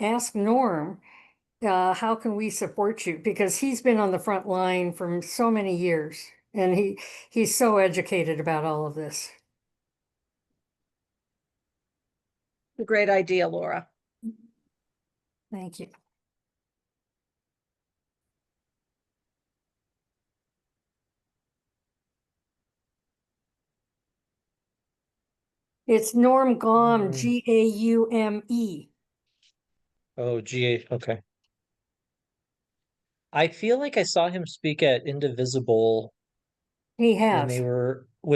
S8: ask Norm, how can we support you? Because he's been on the front line for so many years, and he's so educated about all of this.
S1: A great idea, Laura.
S8: Thank you. It's Norm Gaume, Gaume.
S3: Oh, okay. I feel like I saw him speak at Indivisible
S8: He
S3: when
S8: has.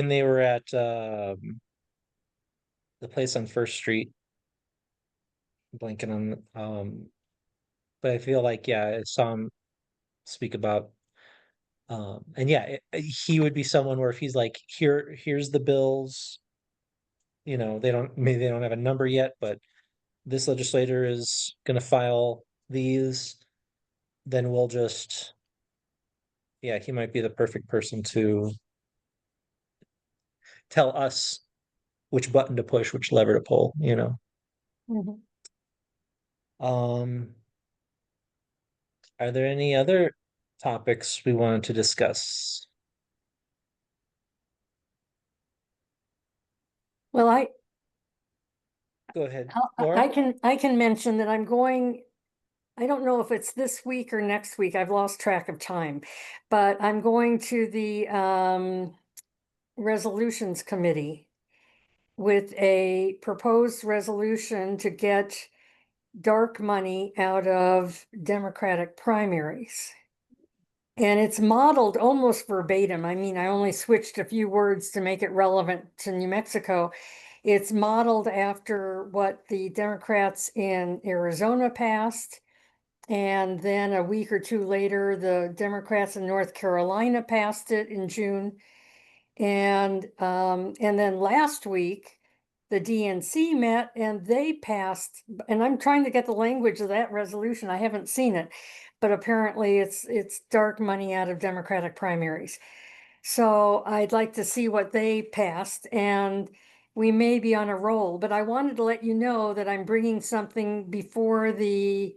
S3: they were at the place on First Street. Blanking on but I feel like, yeah, I saw him speak about and yeah, he would be someone where if he's like, here's the bills, you know, maybe they don't have a number yet, but this legislator is gonna file these, then we'll just, yeah, he might be the perfect person to tell us which button to push, which lever to pull, you know.
S8: Mhm.
S3: Um, are there any other topics we wanted to discuss?
S8: Well,
S3: Go ahead,
S8: I
S3: Laura.
S8: can mention that I'm going, I don't know if it's this week or next week, I've lost track of time, but I'm going to the resolutions committee with a proposed resolution to get dark money out of Democratic primaries. And it's modeled almost verbatim. I mean, I only switched a few words to make it relevant to New Mexico. It's modeled after what the Democrats in Arizona passed. And then a week or two later, the Democrats in North Carolina passed it in June. And then last week, the DNC met and they passed, and I'm trying to get the language of that resolution. I haven't seen it, but apparently it's dark money out of Democratic primaries. So I'd like to see what they passed, and we may be on a roll, but I wanted to let you know that I'm bringing something before the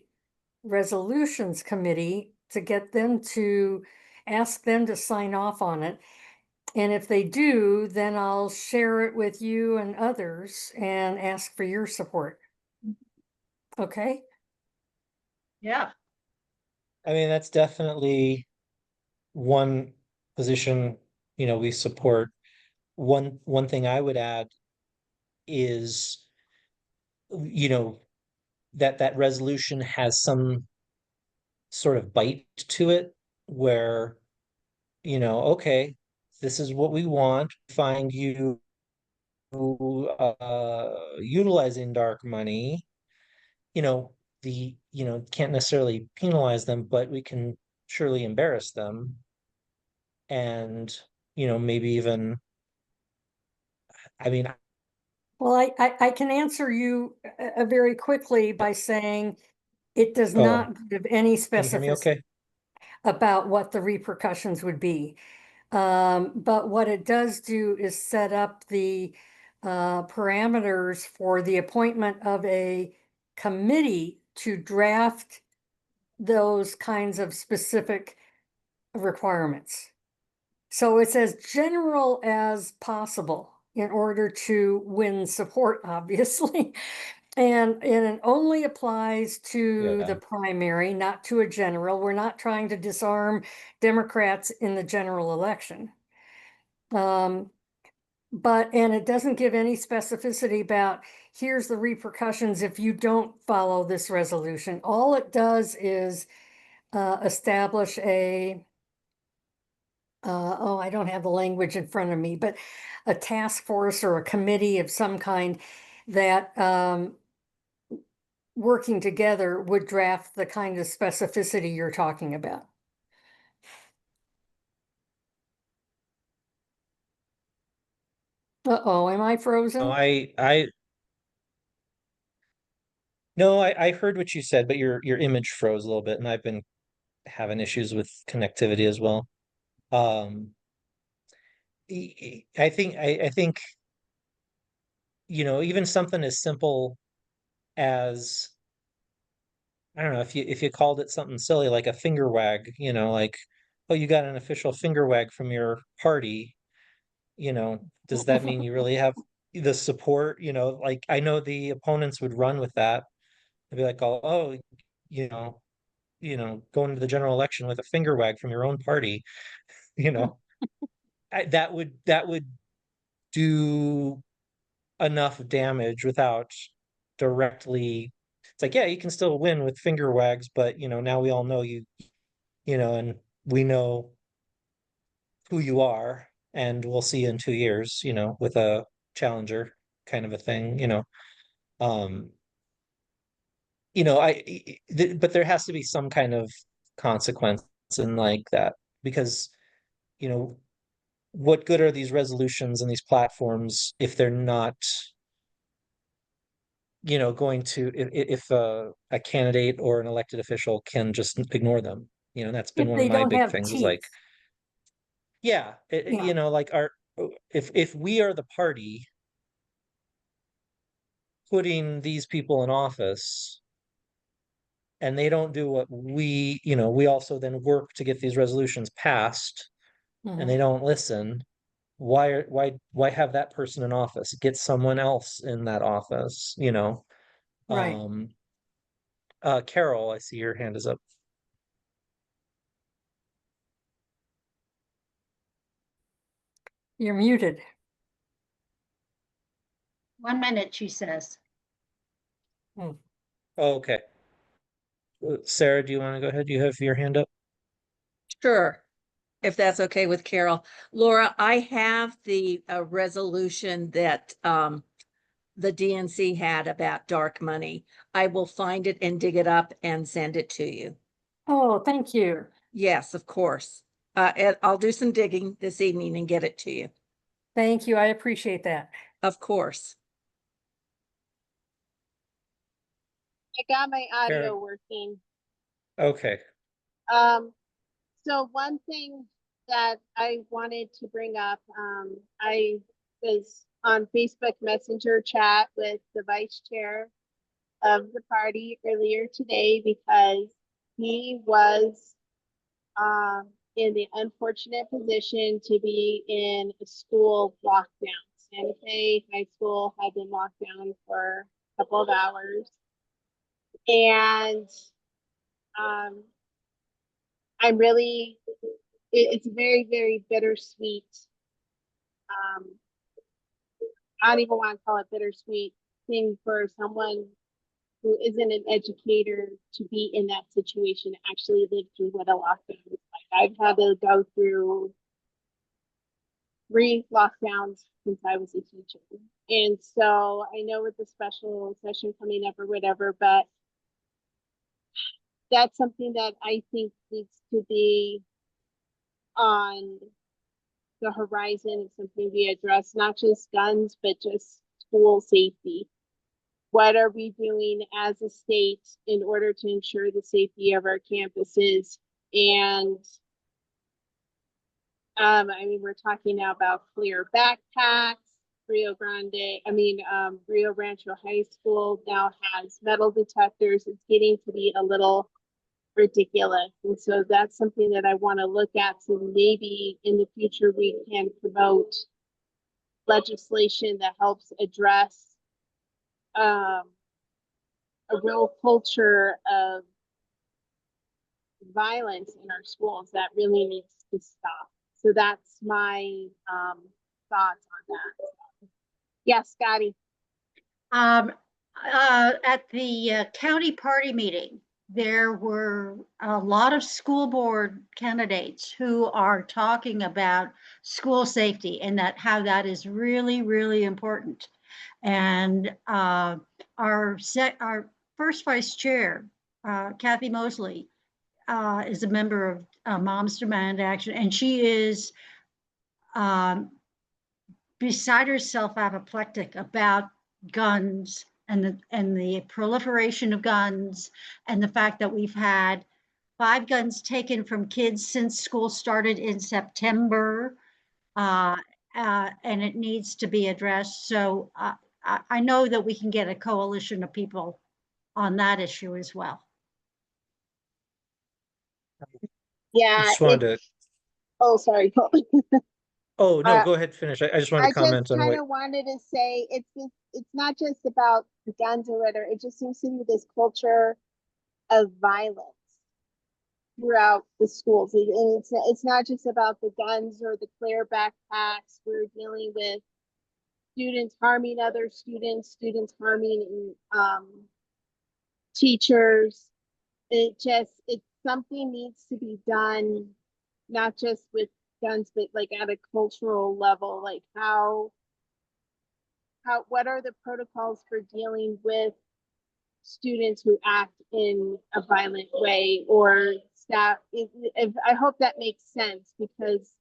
S8: resolutions committee to get them to ask them to sign off on it. And if they do, then I'll share it with you and others and ask for your support. Okay?
S1: Yeah.
S3: I mean, that's definitely one position, you know, we support. One thing I would add is, you know, that resolution has some sort of bite to it where, you know, okay, this is what we want, find you utilizing dark money, you know, can't necessarily penalize them, but we can surely embarrass them and, you know, maybe even, I mean,
S8: Well, I can answer you very quickly by saying it does
S3: oh,
S8: not give any
S3: can you hear me
S8: specificity
S3: okay?
S8: about what the repercussions would be. But what it does do is set up the parameters for the appointment of a committee to draft those kinds of specific requirements. So it's as general as possible in order to win support, obviously. And it only applies to
S3: Yeah.
S8: the primary, not to a general. We're not trying to disarm Democrats in the general election. And it doesn't give any specificity about here's the repercussions if you don't follow this resolution. All it does is establish I don't have the language in front of me, but a task force or a committee of some kind that working together would draft the kind of specificity you're talking about. Uh-oh, am I
S3: No,
S8: frozen?
S3: I No, I heard what you said, but your image froze a little bit, and I've been having issues with connectivity as well. Um, I think even something as simple as, I don't know, if you called it something silly like a finger wag, like, oh, you got an official finger wag from your party, does that mean you really have the support? Like, I know the opponents would run with that. They'd be like, oh, you know, going to the general election with a finger wag from your own party, you know, that would do enough damage without directly. It's like, yeah, you can still win with finger wags, but now we all know and we know who you are, and we'll see you in 2 years, with a challenger kind of a thing, um but there has to be some kind of consequence in like that, because you know what good are these resolutions and these platforms if they're not going to, if a candidate or an elected official can just ignore them. That's been
S8: If
S3: one of
S8: they
S3: my
S8: don't
S3: big
S8: have
S3: things, is
S8: teeth.
S3: like, yeah,
S8: Yeah.
S3: like, if we are the party putting these people in office and they don't do what we also then work to get these resolutions passed, and they
S8: Mhm.
S3: don't listen, why have that person in office? Get someone else in that office.
S8: Right.
S3: um Carol, I see your hand is up.
S8: You're muted.
S2: 1 minute, she says.
S3: Oh, okay. Sarah, do you want to go ahead? You have your hand up.
S1: Sure, if that's okay with Carol. Laura, I have the resolution that the DNC had about dark money. I will find it and dig it up and send it to you.
S8: Oh, thank you.
S1: Yes, of course. And I'll do some digging this evening and get it to you.
S8: Thank you. I appreciate that.
S1: Of course.
S5: I got my audio
S3: Karen.
S5: working.
S3: Okay.
S5: So one thing that I wanted to bring up, I was on Facebook Messenger chat with the vice chair of the party earlier today because he was in the unfortunate position to be in a school lockdown. Santa Fe High School had been locked down for a couple of hours. And I'm really, it's very, very bittersweet. I don't even want to call it bittersweet thing for someone who isn't an educator to be in that situation, actually live through what a lockdown is like. I've had to go through 3 lockdowns since I was a teacher. And so I know with the special session coming up or whatever, but that's something that I think needs to be on the horizon of something we address, not just guns, but just school safety. What are we doing as a state in order to ensure the safety of our campuses? And I mean, we're talking now about clear backpacks. Rio Rancho High School now has metal detectors. It's getting to be a little ridiculous. And so that's something that I want to look at. So maybe in the future we can promote legislation that helps address a real culture of violence in our schools that really needs to stop. So that's my thoughts on that. Yes, Scotty.
S2: At the county party meeting, there were a lot of school board candidates who are talking about school safety and that how that is really, really important. And our first vice chair, Kathy Mosley, is a member of Moms Demand Action, and she is beside herself apoplectic about guns and the proliferation of guns and the fact that we've had 5 guns taken from kids since school started in September. And it needs to be addressed. So I know that we can get a coalition of people on that issue as well.
S5: Yeah,
S3: Just wanted to,
S5: oh, sorry.
S3: oh, no,
S5: Uh,
S3: go ahead, finish. I just wanted
S5: I
S3: to comment
S5: just
S3: on
S5: kind
S3: what,
S5: of wanted to say it's not just about the guns or whatever. It just seems to be this culture of violence throughout the schools. And it's not just about the guns or the clear backpacks. We're dealing with students harming other students, students harming teachers. It's something needs to be done, not just with guns, but like at a cultural level, like what are the protocols for dealing with students who act in a violent way, or staff. If I hope that makes sense, because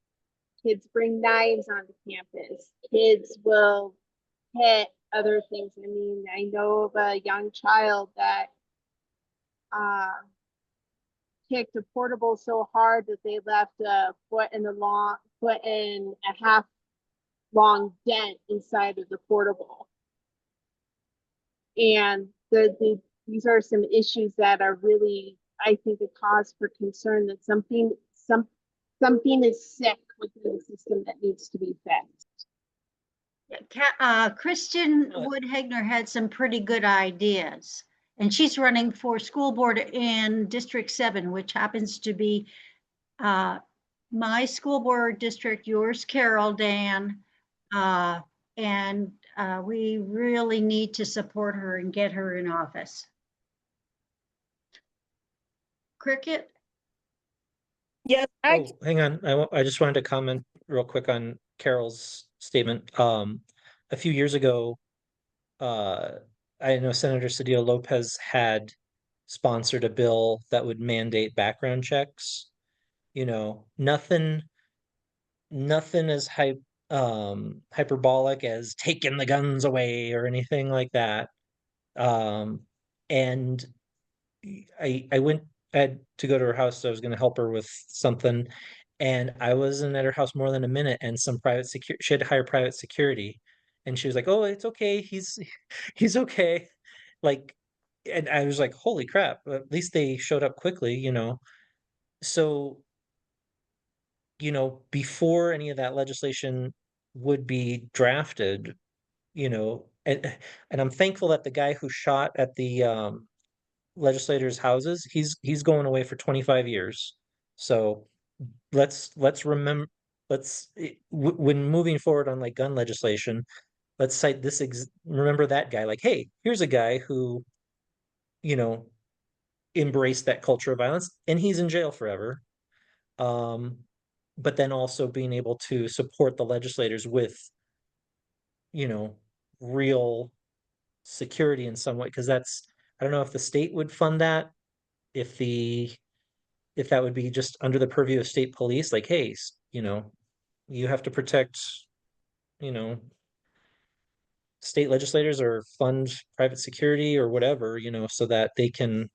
S5: kids bring knives onto campus. Kids will hit other things. I mean, I know of a young child that kicked a portable so hard that they left a foot and a half long dent inside of the portable. And these are some issues that are really, I think, a cause for concern, that something is sick within the system that needs to be fixed.
S2: Kristen Woodhegner had some pretty good ideas, and she's running for school board in District 7, which happens to be my school board district, yours, Carol, Dan, and we really need to support her and get her in office. Cricket?
S6: Yes,
S3: oh, hang on. I just wanted to comment real quick on Carol's statement. A few years ago, I know Senator Cedillo Lopez had sponsored a bill that would mandate background checks. You know, nothing as hyperbolic as taking the guns away or anything like that. And I went, I had to go to her house, so I was going to help her with something, and I wasn't at her house more than a minute, and some private security, she had to hire private security, and she was like, "Oh, it's okay, he's okay," like, and I was like, "Holy crap!" At least they showed up quickly, you know. So, you know, before any of that legislation would be drafted, you know, and I'm thankful that the guy who shot at the legislators' houses, he's going away for 25 years. So let's remember, when moving forward on like gun legislation, let's cite this remember that guy, like, hey, here's a guy who, you know, embraced that culture of violence and he's in jail forever. But then also being able to support the legislators with, you know, real security in some way, because that's, I don't know if the state would fund that, if that would be just under the purview of state police, like, hey, you know, you have to protect, you know, state legislators or fund private security or whatever, you know, so that they can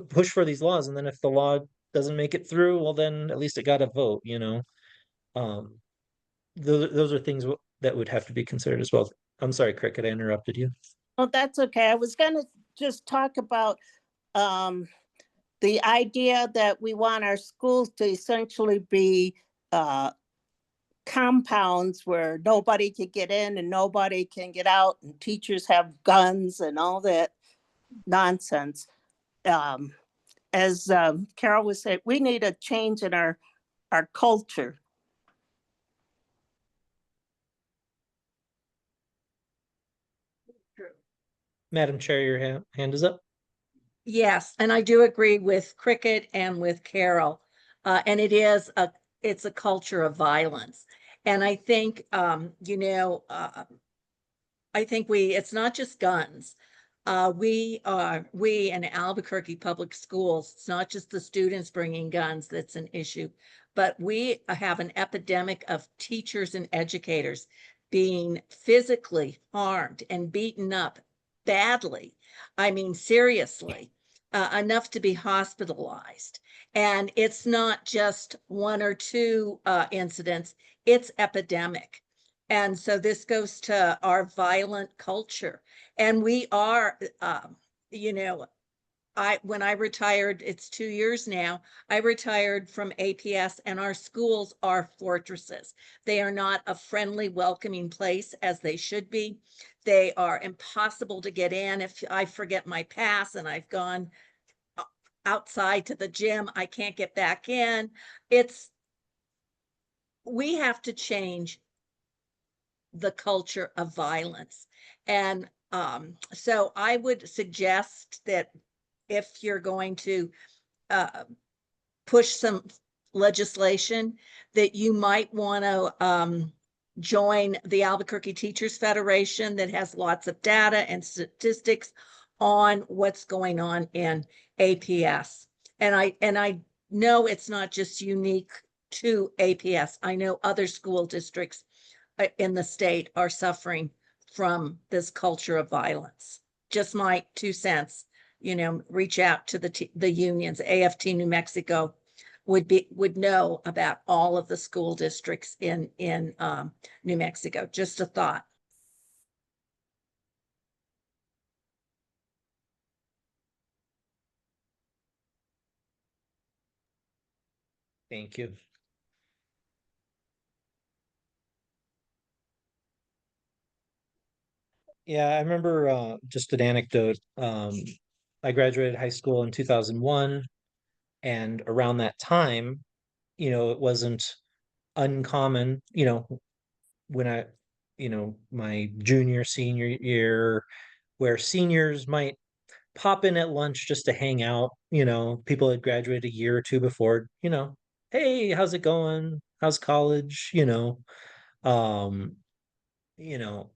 S3: push for these laws. And then if the law doesn't make it through, well, then at least it got a vote, you know. Those are things that would have to be considered as well. I'm sorry, Cricket, I interrupted you.
S6: well, that's okay. I was gonna just talk about the idea that we want our schools to essentially be compounds where nobody can get in and nobody can get out, and teachers have guns and all that nonsense. As Carol was saying, we need a change in our culture.
S3: Madam Chair, your hand is up.
S1: Yes, and I do agree with Cricket and with Carol. And it's a culture of violence. And I think, you know, I think it's not just guns. We in Albuquerque Public Schools, it's not just the students bringing guns that's an issue, but we have an epidemic of teachers and educators being physically harmed and beaten up badly. I mean, seriously, enough to be hospitalized. And it's not just one or two incidents, it's epidemic. And so this goes to our violent culture. And we are, you know, when I retired, it's 2 years now, I retired from APS, and our schools are fortresses. They are not a friendly, welcoming place as they should be. They are impossible to get in. If I forget my pass and I've gone outside to the gym, I can't get back in. We have to change the culture of violence. And so I would suggest that if you're going to push some legislation, that you might want to join the Albuquerque Teachers Federation that has lots of data and statistics on what's going on in APS. And I know it's not just unique to APS. I know other school districts in the state are suffering from this culture of violence. Just my 2 cents. Reach out to the unions. AFT New Mexico would know about all of the school districts in New Mexico. Just a thought.
S3: Thank you. Yeah, I remember just an anecdote. I graduated high school in 2001, and around that time, it wasn't uncommon, when my junior, senior year, where seniors might pop in at lunch just to hang out. People had graduated a year or two before, hey, how's it going? How's college? Um, you know,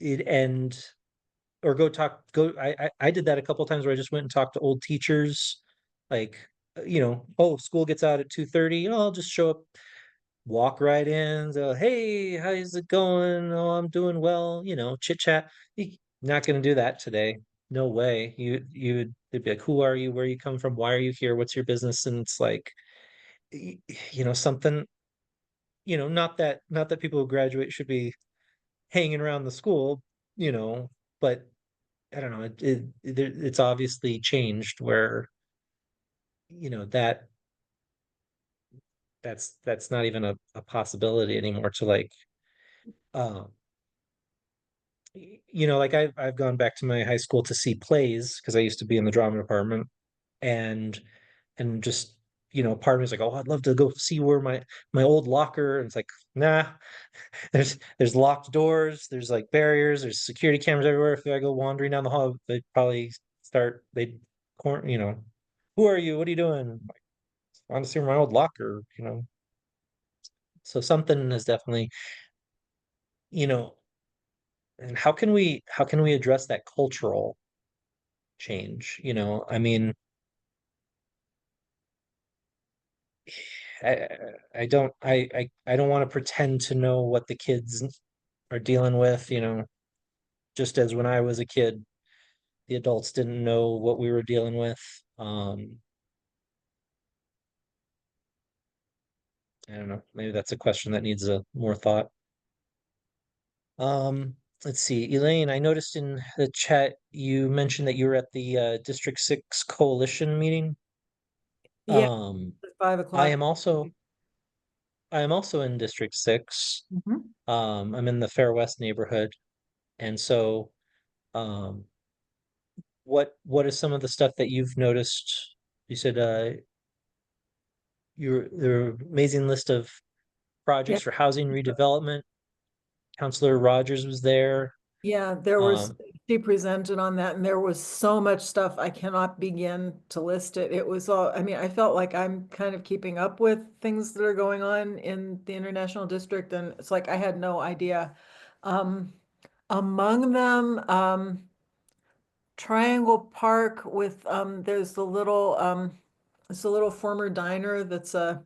S3: it and or I did that a couple of times where I just went and talked to old teachers, like, oh, school gets out at 2:30. Oh, I'll just show up, walk right in. So, hey, how's it going? Oh, I'm doing well, chit chat. You're not gonna do that today. No way. They'd be like, who are you? Where you come from? Why are you here? What's your business? And it's like, something, not that people who graduate should be hanging around the school, but I don't know, it's obviously changed where, that's not even a possibility anymore to like, um, like I've gone back to my high school to see plays because I used to be in the drama department, and just, part of me is like, oh, I'd love to go see where my old locker, and it's like, nah. There's locked doors, there's like barriers, there's security cameras everywhere. If I go wandering down the hall, they'd probably they'd who are you? What are you doing? I want to see my old locker. So something is definitely, you know, and how can we address that cultural change? I mean, I I don't want to pretend to know what the kids are dealing with, just as when I was a kid, the adults didn't know what we were dealing with. I don't know. Maybe that's a question that needs a more thought. Let's see, Elaine, I noticed in the chat you mentioned that you were at the District 6 coalition meeting.
S8: Yeah,
S3: Um,
S8: at 5
S3: I
S8: o'clock.
S3: am also in District 6.
S8: Mhm.
S3: I'm in the Fair West neighborhood, and so um, what is some of the stuff that you've noticed? You said your amazing list of projects for housing redevelopment. Counselor Rogers was there.
S8: Yeah, there was,
S3: Um,
S8: she presented on that, and there was so much stuff, I cannot begin to list it. It was all, I mean, I felt like I'm kind of keeping up with things that are going on in the International District, and it's like I had no idea. Among them, Triangle Park with, there's the little, it's a little former diner that's a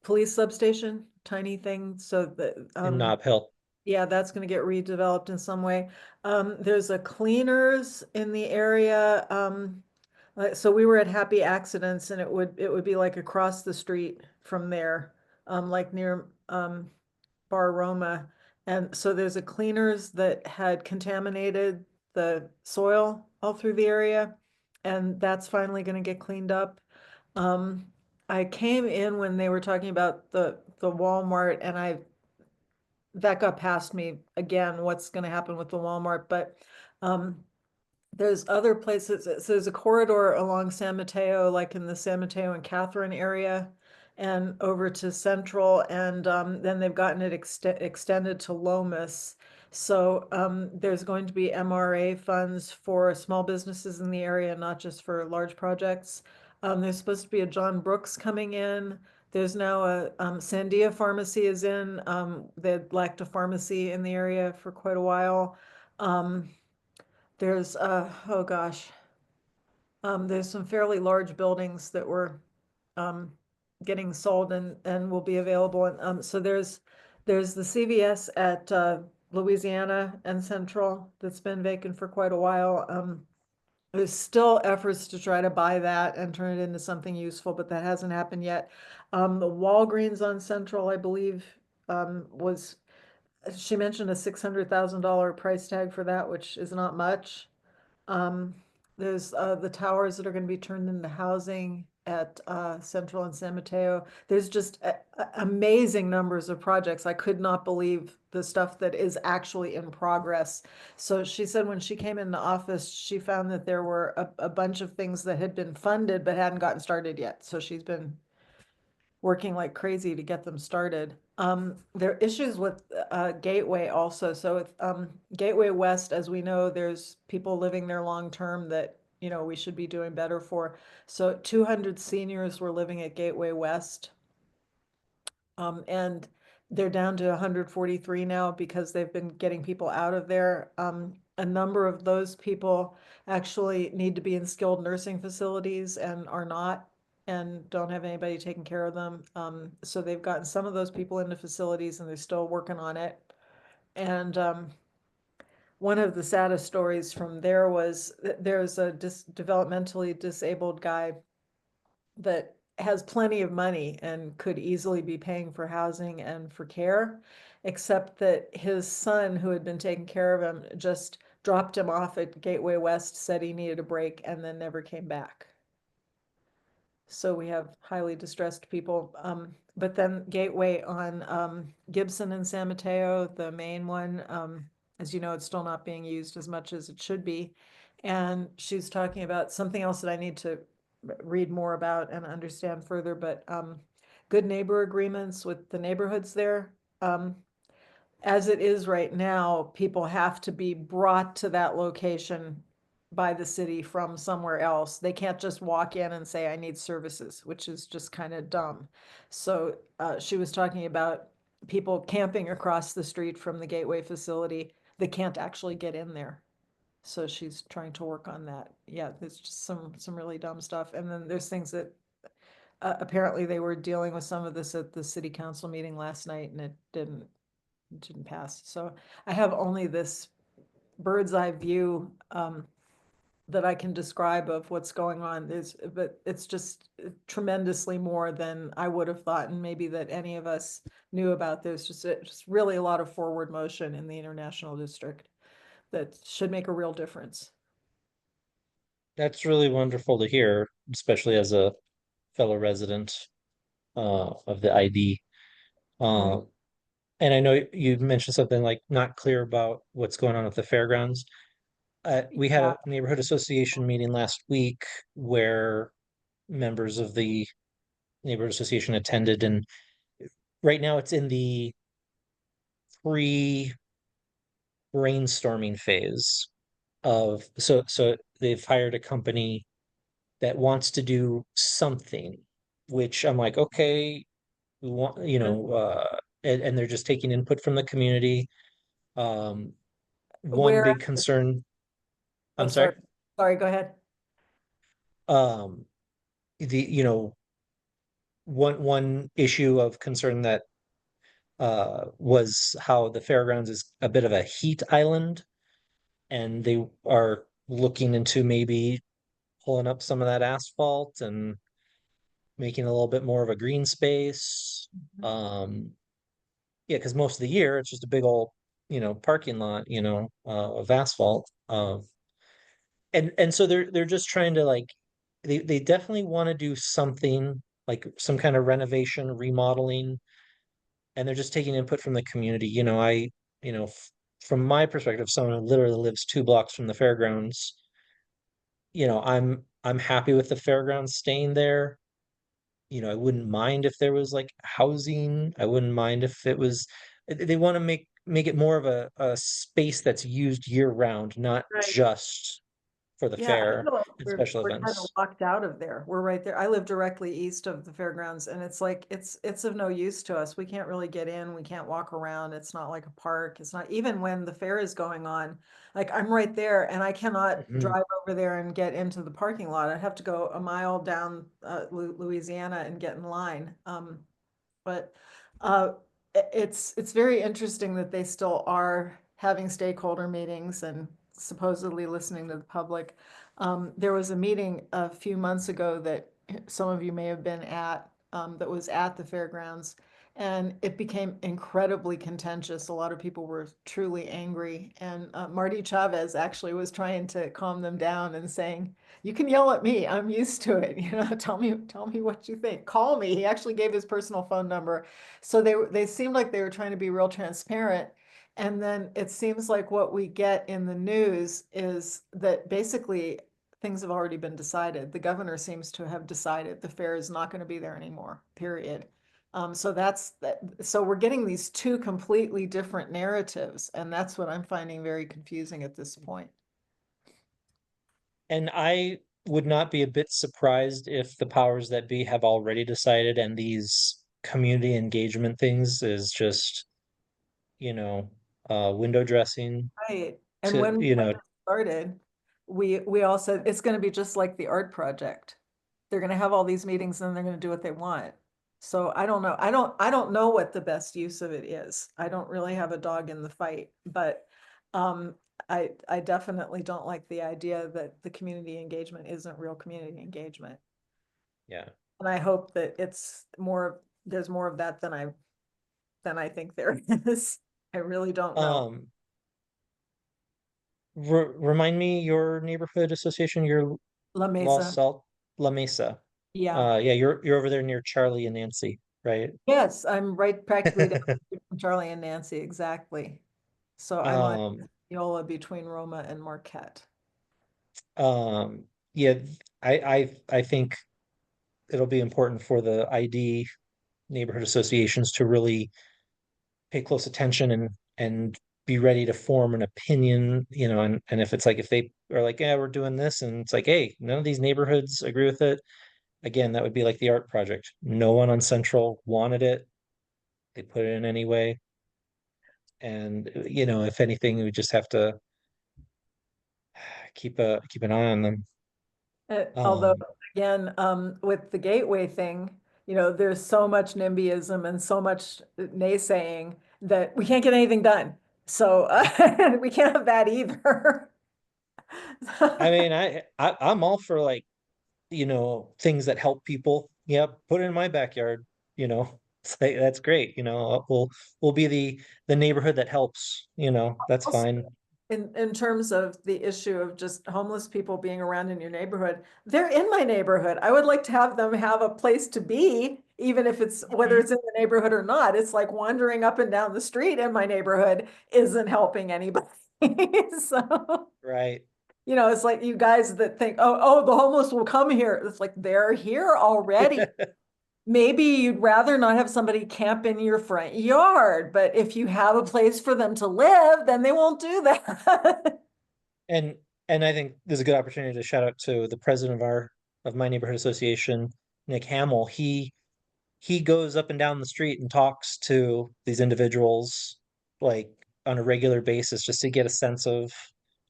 S9: police substation, tiny thing, so that,
S3: in Nob Hill.
S9: yeah, that's gonna get redeveloped in some way. There's a cleaners in the area, so we were at Happy Accidents and it would be like across the street from there, like near, Bar Roma. And so there's a cleaners that had contaminated the soil all through the area, and that's finally gonna get cleaned up. I came in when they were talking about the Walmart, and that got past me again, what's gonna happen with the Walmart, but there's other places, so there's a corridor along San Mateo, like in the San Mateo and Catherine area, and over to Central, and then they've gotten it extended to Lomas. So there's going to be MRA funds for small businesses in the area, not just for large projects. There's supposed to be a John Brooks coming in. There's now a Sandia Pharmacy is in. They'd lacked a pharmacy in the area for quite a while. There's oh gosh, there's some fairly large buildings that were getting sold and will be available. And so there's the CVS at Louisiana and Central that's been vacant for quite a while. There's still efforts to try to buy that and turn it into something useful, but that hasn't happened yet. The Walgreens on Central, I believe, was, she mentioned a $600,000 price tag for that, which is not much. There's the towers that are going to be turned into housing at Central and San Mateo. There's just amazing numbers of projects. I could not believe the stuff that is actually in progress. So she said when she came into office, she found that there were a bunch of things that had been funded but hadn't gotten started yet. So she's been working like crazy to get them started. There are issues with Gateway also. So with Gateway West, as we know, there's people living there long-term that, you know, we should be doing better for. So 200 seniors were living at Gateway West. And they're down to 143 now because they've been getting people out of there. A number of those people actually need to be in skilled nursing facilities and are not, and don't have anybody taking care of them. So they've gotten some of those people into facilities and they're still working on it. And one of the saddest stories from there was there's a developmentally disabled guy that has plenty of money and could easily be paying for housing and for care, except that his son, who had been taking care of him, just dropped him off at Gateway West, said he needed a break, and then never came back. So we have highly distressed people. But then Gateway on Gibson and San Mateo, the main one, as you know, it's still not being used as much as it should be. And she's talking about something else that I need to read more about and understand further, but good neighbor agreements with the neighborhoods there. As it is right now, people have to be brought to that location by the city from somewhere else. They can't just walk in and say, I need services, which is just kind of dumb. So she was talking about people camping across the street from the Gateway facility that can't actually get in there. So she's trying to work on that. Yeah, there's just some really dumb stuff. And then there's things that apparently they were dealing with some of this at the city council meeting last night and it didn't pass. So I have only this bird's eye view that I can describe of what's going on. But it's just tremendously more than I would have thought, and maybe that any of us knew about. There's just really a lot of forward motion in the International District that should make a real difference.
S3: That's really wonderful to hear, especially as a fellow resident of the ID. And I know you mentioned something like not clear about what's going on with the fairgrounds. We had a neighborhood association meeting last week where members of the neighborhood association attended, and right now it's in the pre-brainstorming phase of so they've hired a company that wants to do something, which I'm like, okay, we want, you know, and they're just taking input from the community. One
S9: Where,
S3: big concern,
S9: oh,
S3: I'm sorry.
S9: Sorry, go ahead.
S3: The, you know, one issue of concern that was how the fairgrounds is a bit of a heat island, and they are looking into maybe pulling up some of that asphalt and making a little bit more of a green space. Yeah, because most of the year it's just a big old, parking lot, of asphalt. And so they're just trying to like they definitely want to do something like some kind of renovation, remodeling, and they're just taking input from the community. You know, from my perspective, someone who literally lives 2 blocks from the fairgrounds, I'm happy with the fairgrounds staying there. I wouldn't mind if there was like housing. I wouldn't mind if it was they want to make it more of a space that's used year round, not
S9: Right.
S3: just for the
S9: Yeah, I
S3: fair
S9: feel like
S3: and special
S9: we're kind of
S3: events.
S9: locked out of there. We're right there. I live directly east of the fairgrounds, and it's like it's of no use to us. We can't really get in. We can't walk around. It's not like a park. It's not even when the fair is going on. Like I'm right there, and I cannot
S3: Mhm.
S9: drive over there and get into the parking lot. I have to go a mile down Louisiana and get in line. But uh, it's very interesting that they still are having stakeholder meetings and supposedly listening to the public. There was a meeting a few months ago that some of you may have been at, that was at the fairgrounds, and it became incredibly contentious. A lot of people were truly angry, and Marty Chavez actually was trying to calm them down and saying, you can yell at me. I'm used to it. Tell me what you think. Call me. He actually gave his personal phone number. So they seemed like they were trying to be real transparent. And then it seems like what we get in the news is that basically things have already been decided. The governor seems to have decided the fair is not going to be there anymore, period. So that's that. So we're getting these two completely different narratives, and that's what I'm finding very confusing at this point.
S3: And I would not be a bit surprised if the powers that be have already decided, and these community engagement things is just, you know, window dressing
S9: Right. And
S3: to,
S9: when it started, we all said it's going to be just like the art project. They're going to have all these meetings and they're going to do what they want. So I don't know. I don't know what the best use of it is. I don't really have a dog in the fight, but um I definitely don't like the idea that the community engagement isn't real community engagement.
S3: yeah.
S9: And I hope that there's more of that than I think there is. I really don't know.
S3: Um, remind me your neighborhood association, your
S9: La
S3: Lost
S9: Mesa.
S3: Salt, La Mesa.
S9: Yeah.
S3: Yeah, you're over there near Charlie and Nancy, right?
S9: Yes, I'm right practically down the street from Charlie and Nancy, exactly. So I'm on
S3: Um,
S9: Yola between Roma and Marquette.
S3: yeah, I think it'll be important for the ID neighborhood associations to really pay close attention and be ready to form an opinion, and if it's like if they are like, yeah, we're doing this, and it's like, hey, none of these neighborhoods agree with it. Again, that would be like the art project. No one on Central wanted it. They put it in anyway. And if anything, we just have to keep an eye on them.
S9: Although
S3: Um,
S9: again, with the gateway thing, there's so much NIMBYism and so much naysaying that we can't get anything done. So we can't have that either.
S3: I mean, I'm all for like, things that help people. Yeah, put it in my backyard, you know. It's like that's great, we'll be the neighborhood that helps, that's
S9: Also,
S3: fine.
S9: in terms of the issue of just homeless people being around in your neighborhood, they're in my neighborhood. I would like to have them have a place to be, even if it's whether
S3: Mhm.
S9: it's in the neighborhood or not. It's like wandering up and down the street in my neighborhood isn't helping anybody. So,
S3: Right.
S9: it's like you guys that think, oh, the homeless will come here. It's like they're here already. Maybe you'd rather not have somebody camp in your front yard, but if you have a place for them to live, then they won't do that.
S3: And and I think there's a good opportunity to shout out to the president of my neighborhood association, Nick Hamill. He goes up and down the street and talks to these individuals like on a regular basis just to get a sense of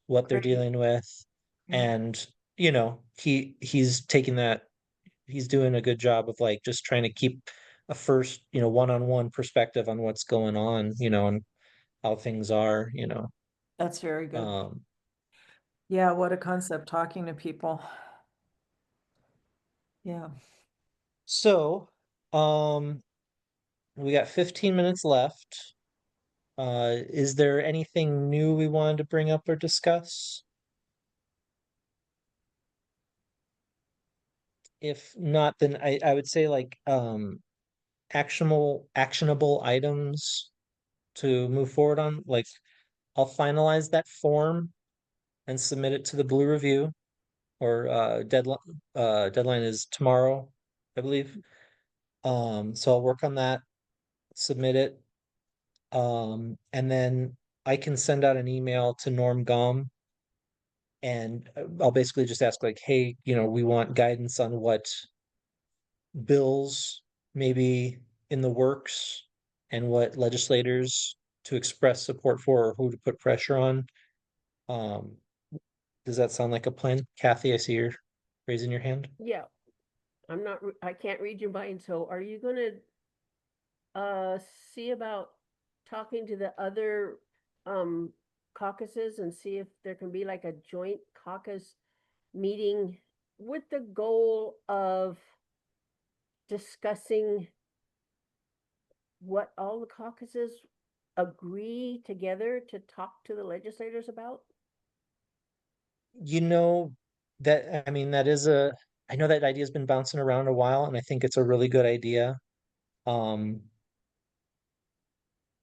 S3: what they're
S9: Great.
S3: dealing with.
S9: Yeah.
S3: And he's taking that he's doing a good job of like just trying to keep a first, one-on-one perspective on what's going on, and how things are,
S9: That's very good.
S3: um,
S9: Yeah, what a concept, talking to people. Yeah.
S3: so, we got 15 minutes left. Is there anything new we wanted to bring up or discuss? If not, then I would say like actionable items to move forward on. Like I'll finalize that form and submit it to the Blue Review, or deadline is tomorrow, I believe. So I'll work on that, submit it. And then I can send out an email to Norm Gum, and I'll basically just ask like, hey, we want guidance on what bills maybe in the works and what legislators to express support for or who to put pressure on. Um, does that sound like a plan? Kathy, I see you're raising your hand.
S4: Yeah, I can't read your mind, so are you gonna see about talking to the other um caucuses and see if there can be like a joint caucus meeting with the goal of discussing what all the caucuses agree together to talk to the legislators about?
S3: You know that I mean that is a I know that idea's been bouncing around a while, and I think it's a really good idea. Um,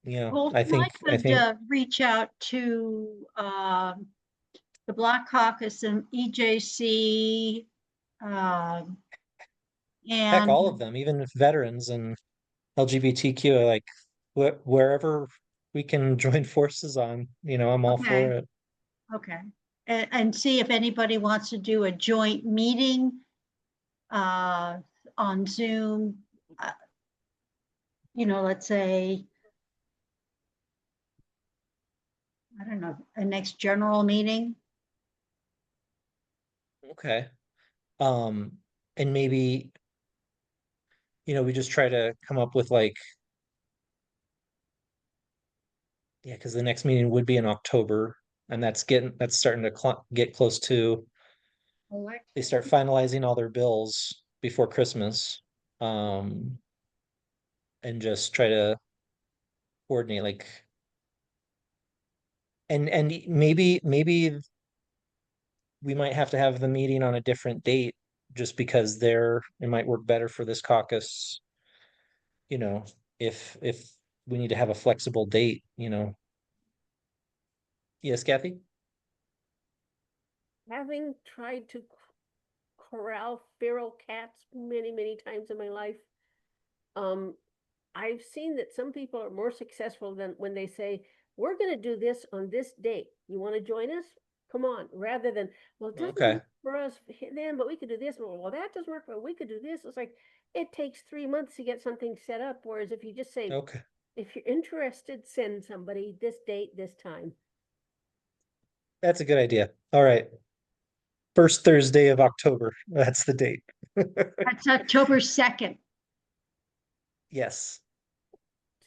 S2: Well,
S3: I
S2: I
S3: think
S2: could reach out to the Black Caucus and EJC, um,
S3: heck, all of
S2: and
S3: them, even if veterans and LGBTQ, are like wherever we can join forces on, I'm all for
S2: okay,
S3: it.
S2: okay, and see if anybody wants to do a joint meeting uh, on Zoom. Uh, let's say, I don't know, a next general meeting.
S3: Okay. Um, and maybe, we just try to come up with like, yeah, because the next meeting would be in October, and that's starting to get close to, they start finalizing all their bills before Christmas. Um, and just try to coordinate like, and maybe we might have to have the meeting on a different date just because it might work better for this caucus, you know, if we need to have a. Yes, Kathy?
S4: Having tried to corral feral cats many, many times in my life, um, I've seen that some people are more successful than when they say, we're going to do this on this date. You want to join us? Come on. Rather than, well, it doesn't
S3: Okay,
S4: work for us then, but we could do this. Well, that doesn't work, but we could do this. It's like, it takes 3 months to get something set up. Whereas if you just say,
S3: okay.
S4: if you're interested, send somebody this date, this time.
S3: That's a good idea. All right. First Thursday of October. That's the date.
S2: That's October 2nd.
S3: Yes.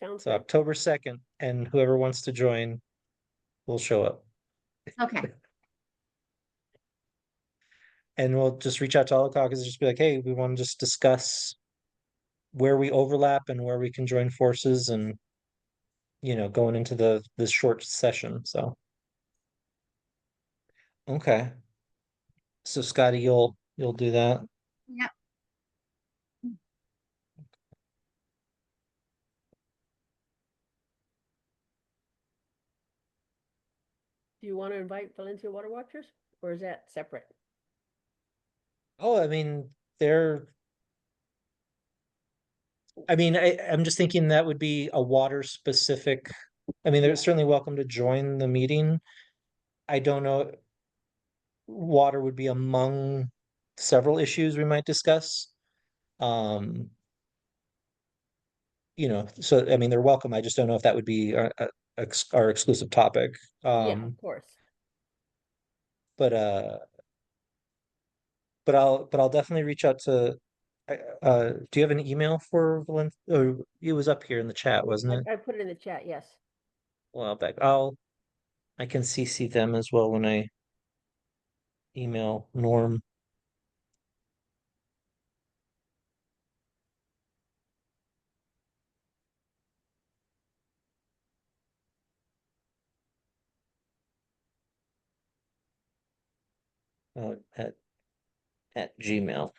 S4: Sounds
S3: So
S4: good.
S3: October 2nd, and whoever wants to join will show up.
S2: Okay,
S3: And we'll just reach out to all the caucuses, just be like, hey, we want to just discuss where we overlap and where we can join forces, and going into this short session. So okay. So Scotty, you'll do that.
S2: yeah.
S4: Do you want to invite Valencia Water Watchers or is that separate?
S3: Oh, I mean, I'm just thinking that would be a water specific. I mean, they're
S4: Yeah.
S3: certainly welcome to join the meeting. I don't know, water would be among several issues we might discuss. Um, so I mean, they're welcome. I just don't know if that would be our exclusive topic.
S4: Yeah, of course.
S3: But I'll definitely reach out to Do you have an email for Valen? Oh, it was up here in the chat, wasn't it?
S4: I put it in the chat, yes.
S3: A while back. I can CC them as well when I email Norm. At Gmail.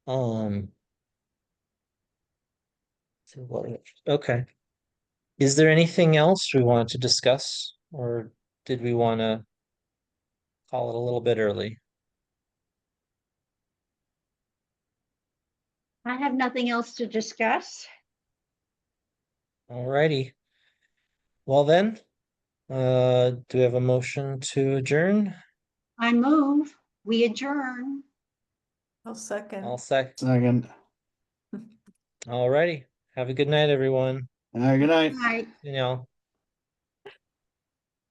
S3: Um, so okay. Is there anything else we wanted to discuss, or did we want to call it a little bit early?
S2: I have nothing else to discuss.
S3: Alrighty. Well then, do we have a motion to adjourn?
S2: I move, we adjourn.
S9: I'll second.
S3: I'll sec.
S7: Second.
S3: Alrighty. Have a good night, everyone.
S7: Good night.
S2: Night.
S3: You know.